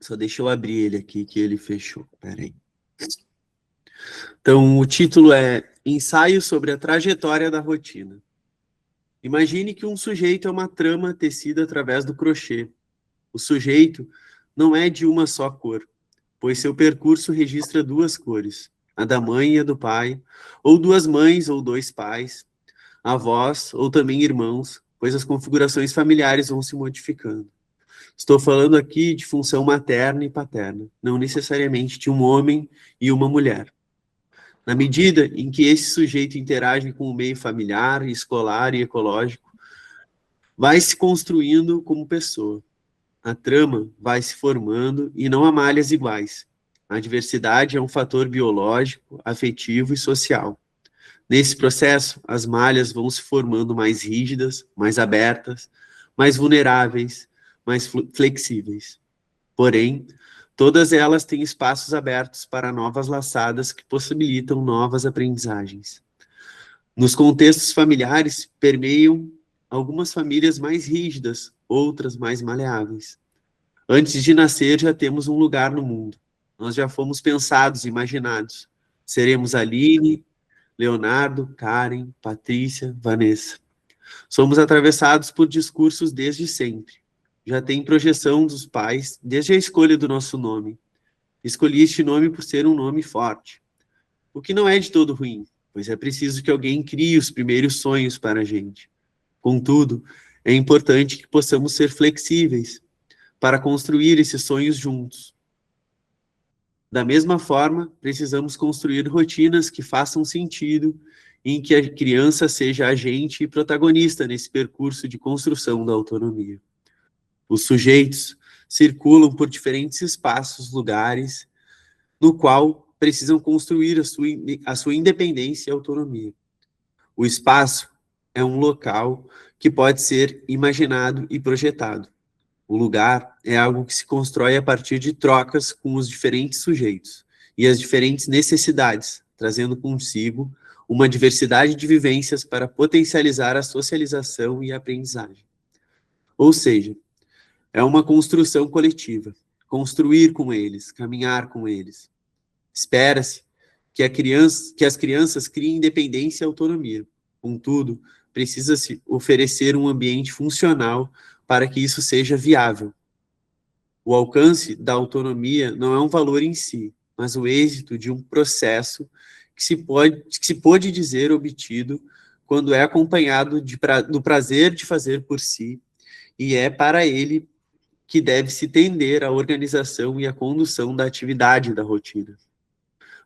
Speaker 2: Só deixa eu abrir ele aqui, que ele fechou. Peraí. Então, o título é Ensaio sobre a trajetória da rotina. Imagine que um sujeito é uma trama tecida através do crochê. O sujeito não é de uma só cor, pois seu percurso registra 2 cores, a da mãe e a do pai, ou 2 mães ou 2 pais, avós ou também irmãos, pois as configurações familiares vão se modificando. Estou falando aqui de função materna e paterna, não necessariamente de um homem e uma mulher. Na medida em que esse sujeito interage com o meio familiar, escolar e ecológico, vai se construindo como pessoa. A trama vai se formando e não há malhas iguais. A diversidade é um fator biológico, afetivo e social. Nesse processo, as malhas vão se formando mais rígidas, mais abertas, mais vulneráveis, mais flexíveis. Porém, todas elas têm espaços abertos para novas laçadas que possibilitam novas aprendizagens. Nos contextos familiares, permeiam algumas famílias mais rígidas, outras mais maleáveis. Antes de nascer, já temos um lugar no mundo. Nós já fomos pensados, imaginados. Seremos Aline, Leonardo, Karen, Patrícia, Vanessa. Somos atravessados por discursos desde sempre. Já tem projeção dos pais desde a escolha do nosso nome. Escolhi este nome por ser um nome forte. O que não é de todo ruim, pois é preciso que alguém crie os primeiros sonhos para a gente. Contudo, é importante que possamos ser flexíveis para construir esses sonhos juntos. Da mesma forma, precisamos construir rotinas que façam sentido e em que a criança seja agente e protagonista nesse percurso de construção da autonomia. Os sujeitos circulam por diferentes espaços, lugares, no qual precisam construir a sua independência e autonomia. O espaço é um local que pode ser imaginado e projetado. O lugar é algo que se constrói a partir de trocas com os diferentes sujeitos e as diferentes necessidades, trazendo consigo uma diversidade de vivências para potencializar a socialização e a aprendizagem. Ou seja, é uma construção coletiva, construir com eles, caminhar com eles. Espera-se que as crianças criem independência e autonomia. Contudo, precisa-se oferecer um ambiente funcional para que isso seja viável. O alcance da autonomia não é um valor em si, mas o êxito de um processo que se pode dizer obtido quando é acompanhado do prazer de fazer por si, e é para ele que deve se tender a organização e a condução da atividade da rotina.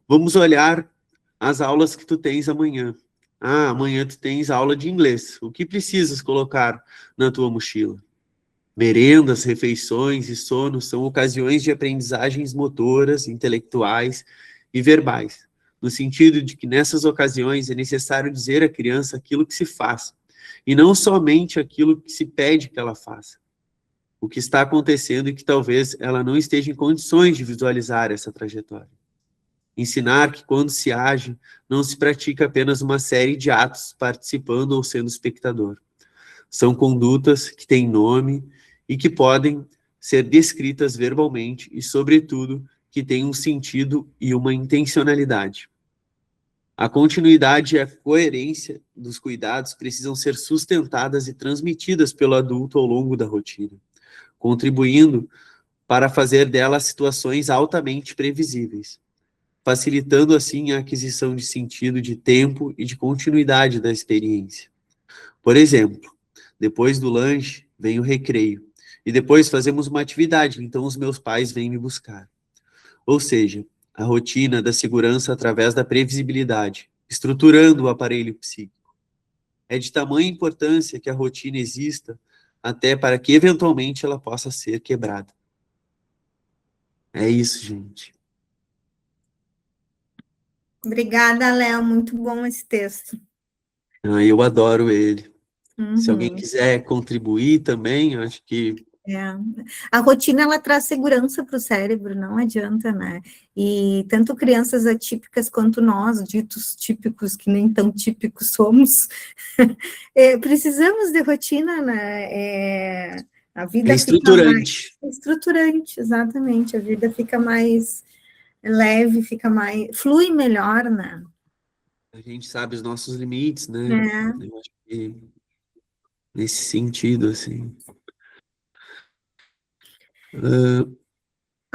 Speaker 2: Vamos olhar as aulas que tu tens amanhã. Ah, amanhã tu tens aula de inglês. O que precisas colocar na tua mochila? Merendas, refeições e sono são ocasiões de aprendizagens motoras, intelectuais e verbais, no sentido de que nessas ocasiões é necessário dizer à criança aquilo que se faz, e não somente aquilo que se pede que ela faça. O que está acontecendo e que talvez ela não esteja em condições de visualizar essa trajetória. Ensinar que quando se age, não se pratica apenas uma série de atos participando ou sendo espectador. São condutas que têm nome e que podem ser descritas verbalmente e, sobretudo, que têm um sentido e uma intencionalidade. A continuidade e a coerência dos cuidados precisam ser sustentadas e transmitidas pelo adulto ao longo da rotina, contribuindo para fazer delas situações altamente previsíveis, facilitando assim a aquisição de sentido de tempo e de continuidade da experiência. Por exemplo, depois do lanche vem o recreio, e depois fazemos uma atividade, então os meus pais vêm me buscar. Ou seja, a rotina da segurança através da previsibilidade, estruturando o aparelho psíquico. É de tamanha importância que a rotina exista até para que eventualmente ela possa ser quebrada. É isso, gente.
Speaker 3: Obrigada, Léo. Muito bom esse texto.
Speaker 2: Eu adoro ele. Se alguém
Speaker 3: Uhum.
Speaker 2: quiser contribuir também, acho que...
Speaker 3: A rotina, ela traz segurança para o cérebro, não adianta, né? E tanto crianças atípicas quanto nós, ditos típicos, que nem tão típicos somos, precisamos de rotina, né? A vida
Speaker 2: É estruturante.
Speaker 3: fica mais estruturante, exatamente. A vida fica mais leve, fica mais... flui melhor, né?
Speaker 2: A gente sabe os nossos limites, né? Eu acho que nesse sentido, assim...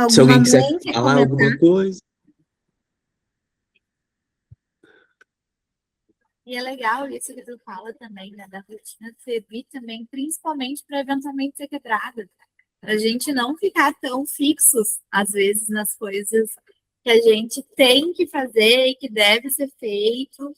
Speaker 2: se alguém quiser falar alguma coisa...
Speaker 9: E é legal isso que tu fala também, né, da rotina servir também, principalmente para eventualmente ser quebrada. A gente não ficar tão fixos, às vezes, nas coisas que a gente tem que fazer e que deve ser feito.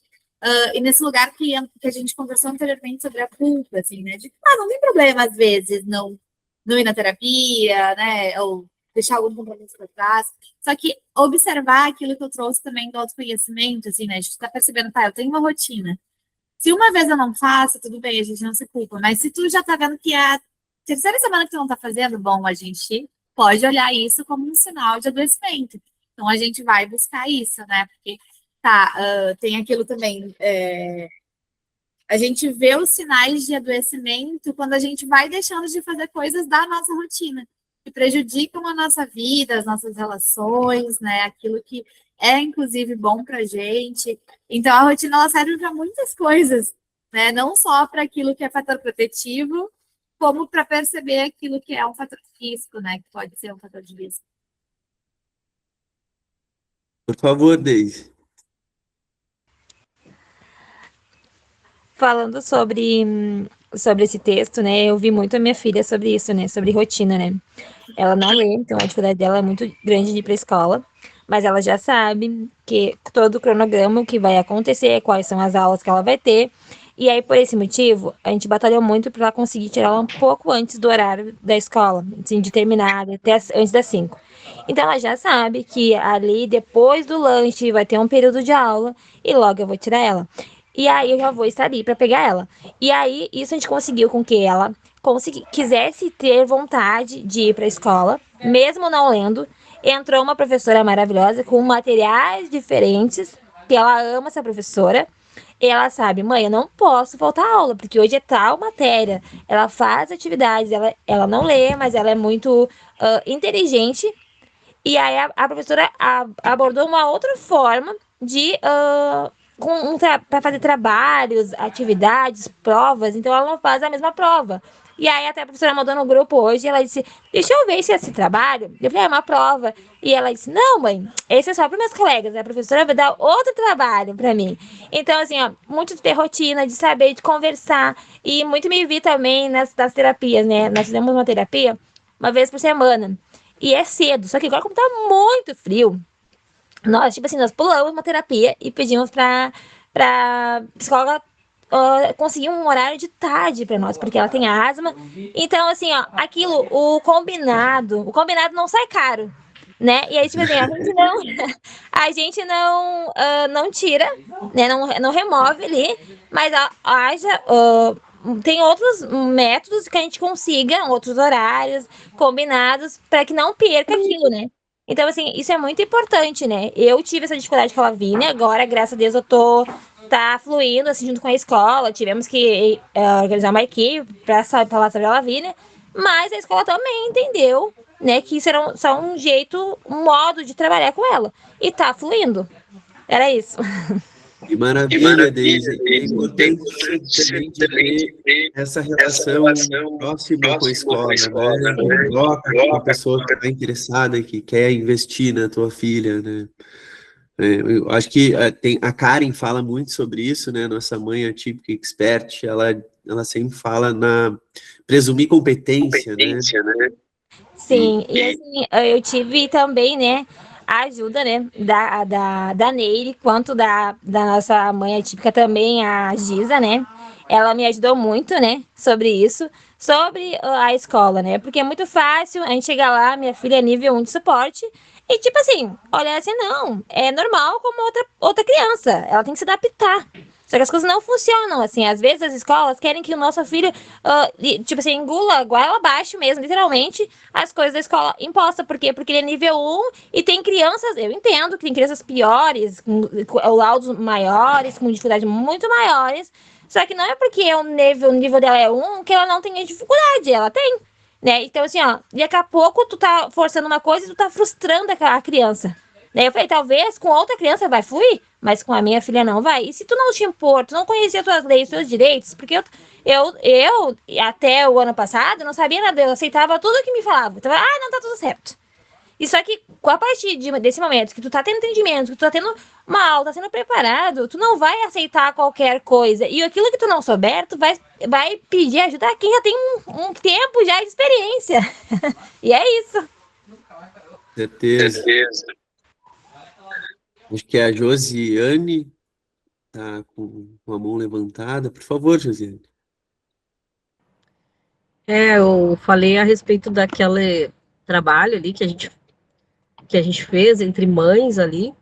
Speaker 9: E nesse lugar que a gente conversou anteriormente sobre a culpa, assim, né? De não tem problema, às vezes, não ir na terapia, né? Ou deixar algum compromisso para trás. Só que observar aquilo que eu trouxe também do autoconhecimento, assim, né? A gente tá percebendo, eu tenho uma rotina. Se uma vez eu não faço, tudo bem, a gente não se culpa. Mas se tu já tá vendo que a terceira semana que tu não tá fazendo, bom, a gente pode olhar isso como um sinal de adoecimento. Então, a gente vai buscar isso, né? Porque, tem aquilo também, a gente vê os sinais de adoecimento quando a gente vai deixando de fazer coisas da nossa rotina, que prejudicam a nossa vida, as nossas relações, né? Aquilo que é, inclusive, bom pra gente. Então, a rotina, ela serve para muitas coisas, né? Não só para aquilo que é fator protetivo, como para perceber aquilo que é um fator físico, né? Que pode ser um fator de risco.
Speaker 2: Por favor, Deise.
Speaker 15: Falando sobre esse texto, né? Eu vi muito a minha filha sobre isso, né? Sobre rotina, né? Ela não lê, então a dificuldade dela é muito grande de ir para a escola, mas ela já sabe que todo o cronograma, o que vai acontecer, quais são as aulas que ela vai ter. E aí, por esse motivo, a gente batalhou muito para conseguir tirar ela um pouco antes do horário da escola, assim, de terminar, até antes das 5. Então, ela já sabe que ali, depois do lanche, vai ter um período de aula e logo eu vou tirar ela. E aí, eu já vou estar ali para pegar ela. E aí, isso a gente conseguiu com que ela quisesse ter vontade de ir para a escola, mesmo não lendo. Entrou uma professora maravilhosa com materiais diferentes, que ela ama essa professora. E ela sabe, mãe, eu não posso faltar aula, porque hoje é tal matéria. Ela faz atividades, ela não lê, mas ela é muito inteligente. E aí a professora abordou uma outra forma de para fazer trabalhos, atividades, provas. Então ela não faz a mesma prova. E aí até a professora mandou no grupo hoje, e ela disse, deixa eu ver esse trabalho. Eu falei, é uma prova. E ela disse, não, mãe, esse é só para meus colegas. A professora vai dar outro trabalho para mim. Então, assim, muito de ter rotina, de saber, de conversar. E muito me vi também nas terapias, né? Nós fizemos uma terapia uma vez por semana. E é cedo, só que agora como tá muito frio, nós pulamos uma terapia e pedimos pra para psicóloga conseguir um horário de tarde para nós, porque ela tem asma. Então, assim, ó, aquilo, o combinado não sai caro, né? E aí, tipo assim, a gente não tira, né? Não remove ali, mas tem outros métodos que a gente consiga, outros horários combinados para que não perca aquilo, né? Então, assim, isso é muito importante, né? Eu tive essa dificuldade com a Lavínia, agora, graças a Deus, tá fluindo, assim, junto com a escola. Tivemos que organizar uma equipe para falar sobre a Lavínia, mas a escola também entendeu, né, que isso era só um jeito, um modo de trabalhar com ela. E tá fluindo. Era isso.
Speaker 2: Que maravilha, Deise. É importante também de ver essa relação próxima com a escola, né? Troca com a pessoa que está interessada, que quer investir na tua filha, né? Eu acho que a Karen fala muito sobre isso, né? Nossa mãe, a típica expert, ela sempre fala na presumir competência, né?
Speaker 15: Sim, e assim, eu tive também, né, a ajuda, né, da Neire, quanto da nossa mãe atípica também, a Giza, né? Ela me ajudou muito, né, sobre isso, sobre a escola, né? Porque é muito fácil a gente chegar lá, minha filha é nível 1 de suporte, e tipo assim, olha assim, não, é normal como outra criança, ela tem que se adaptar. Só que as coisas não funcionam, assim, às vezes as escolas querem que o nosso filho, tipo assim, engula, goela abaixo mesmo, literalmente, as coisas da escola imposta. Por quê? Porque ele é nível 1 e tem crianças, eu entendo que tem crianças piores, com laudos maiores, com dificuldades muito maiores, só que não é porque o nível dela é 1 que ela não tem dificuldade, ela tem, né? Então, assim, ó, daqui a pouco tu tá forçando uma coisa e tu tá frustrando a criança. Daí eu falei, talvez com outra criança vai fluir, mas com a minha filha não vai. E se tu não te impor, tu não conhecia as tuas leis, os teus direitos, porque eu até o ano passado, não sabia nada, eu aceitava tudo que me falava. Então, não, tá tudo certo. E só que, a partir desse momento que tu tá tendo entendimento, que tu tá tendo uma aula, tá sendo preparado, tu não vai aceitar qualquer coisa. E aquilo que tu não souber, tu vai pedir ajuda a quem já tem um tempo já de experiência. E é isso.
Speaker 2: Certeza. Acho que a Josiane está com a mão levantada. Por favor, Josiane.
Speaker 14: Eu falei a respeito daquele trabalho ali que a gente fez entre mães ali,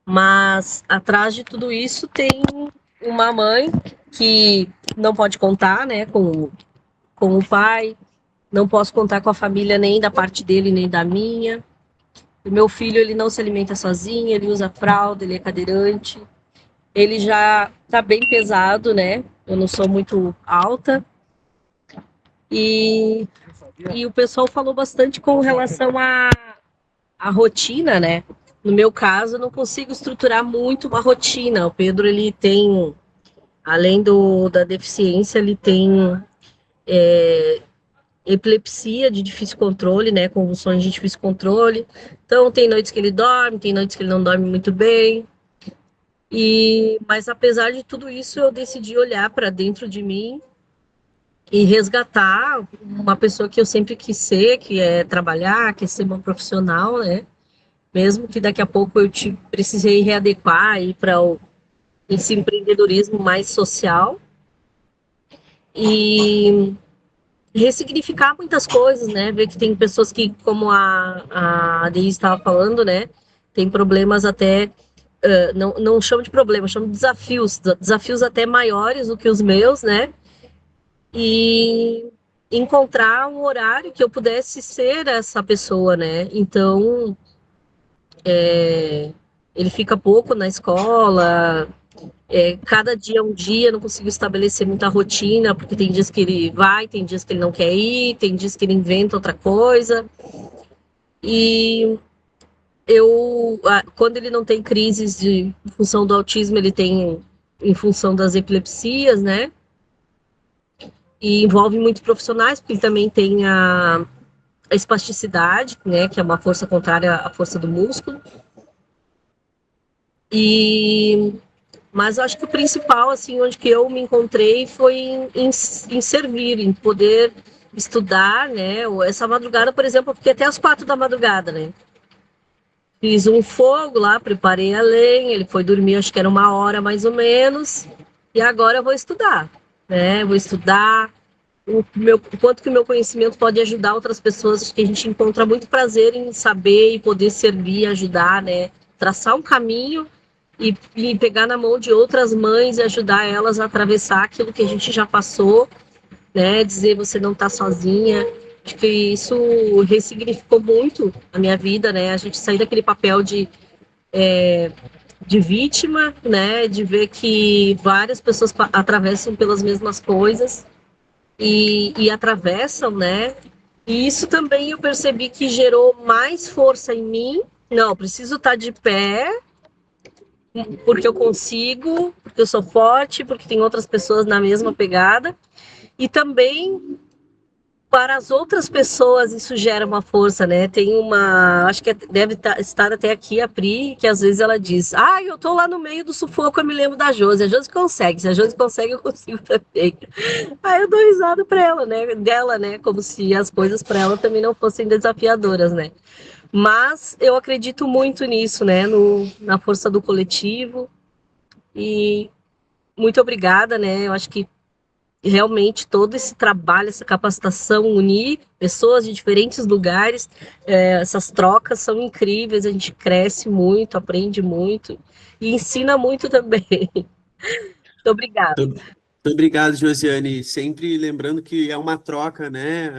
Speaker 14: mas atrás de tudo isso tem uma mãe que não pode contar, né, com o pai, não posso contar com a família nem da parte dele, nem da minha. O meu filho, ele não se alimenta sozinho, ele usa fralda, ele é cadeirante, ele já tá bem pesado, né? Eu não sou muito alta. E o pessoal falou bastante com relação à rotina, né? No meu caso, eu não consigo estruturar muito uma rotina. O Pedro, ele tem, além da deficiência, ele tem epilepsia de difícil controle, né, convulsões de difícil controle. Então, tem noites que ele dorme, tem noites que ele não dorme muito bem. Mas, apesar de tudo isso, eu decidi olhar para dentro de mim e resgatar uma pessoa que eu sempre quis ser, que é trabalhar, que é ser uma profissional, né, mesmo que daqui a pouco eu precisei readequar aí para esse empreendedorismo mais social. E ressignificar muitas coisas, né? Ver que tem pessoas que, como a Deise estava falando, né? Tem problemas até, não chamo de problemas, chamo de desafios até maiores do que os meus, né? E encontrar um horário que eu pudesse ser essa pessoa, né? Então, ele fica pouco na escola. Cada dia é um dia, não consigo estabelecer muita rotina, porque tem dias que ele vai, tem dias que ele não quer ir, tem dias que ele inventa outra coisa. E quando ele não tem crises em função do autismo, ele tem em função das epilepsias, né? E envolve muitos profissionais, porque ele também tem a espasticidade, né? Que é uma força contrária à força do músculo. Mas eu acho que o principal, assim, onde que eu me encontrei foi em servir, em poder estudar, né? Essa madrugada, por exemplo, eu fiquei até às 4 da madrugada, né? fiz um fogo lá, preparei a lenha, ele foi dormir, acho que era 1 hora mais ou menos, e agora eu vou estudar, né? Vou estudar o quanto que o meu conhecimento pode ajudar outras pessoas. Acho que a gente encontra muito prazer em saber e poder servir, ajudar, né? Traçar um caminho e pegar na mão de outras mães e ajudar elas a atravessar aquilo que a gente já passou, né? Dizer, você não está sozinha. Acho que isso ressignificou muito a minha vida, né? A gente sair daquele papel de vítima, né? De ver que várias pessoas atravessam pelas mesmas coisas e atravessam, né? E isso também eu percebi que gerou mais força em mim. Não, preciso estar de pé, porque eu consigo, porque eu sou forte, porque tem outras pessoas na mesma pegada. E também para as outras pessoas isso gera uma força, né? Tem uma, acho que deve estar até aqui a Pri, que às vezes ela diz, eu tô lá no meio do sufoco, eu me lembro da Josi. A Josi consegue, se a Josi consegue, eu consigo também. Aí eu dou risada para ela, né? Dela, né? Como se as coisas para ela também não fossem desafiadoras, né? Mas eu acredito muito nisso, né? Na força do coletivo. E muito obrigada, né? Eu acho que realmente todo esse trabalho, essa capacitação, unir pessoas de diferentes lugares, essas trocas são incríveis, a gente cresce muito, aprende muito e ensina muito também. Muito obrigada.
Speaker 2: Muito obrigado, Josiane. Sempre lembrando que é uma troca, né?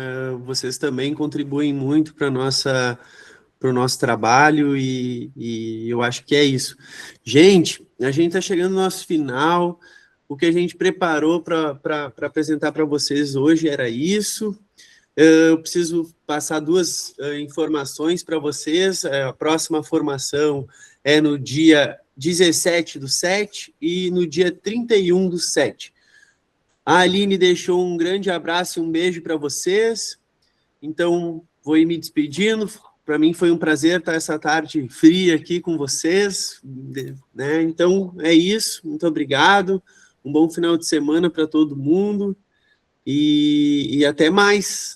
Speaker 2: Vocês também contribuem muito para o nosso trabalho e eu acho que é isso. Gente, a gente está chegando no nosso final. O que a gente preparou para apresentar para vocês hoje era isso. Eu preciso passar 2 informações para vocês. A próxima formação é no dia 17/7 e no dia 31/7. A Aline deixou um grande abraço e um beijo para vocês. Então, vou ir me despedindo. Para mim foi um prazer estar essa tarde fria aqui com vocês, né? Então, é isso. Muito obrigado. Um bom final de semana para todo mundo e até mais.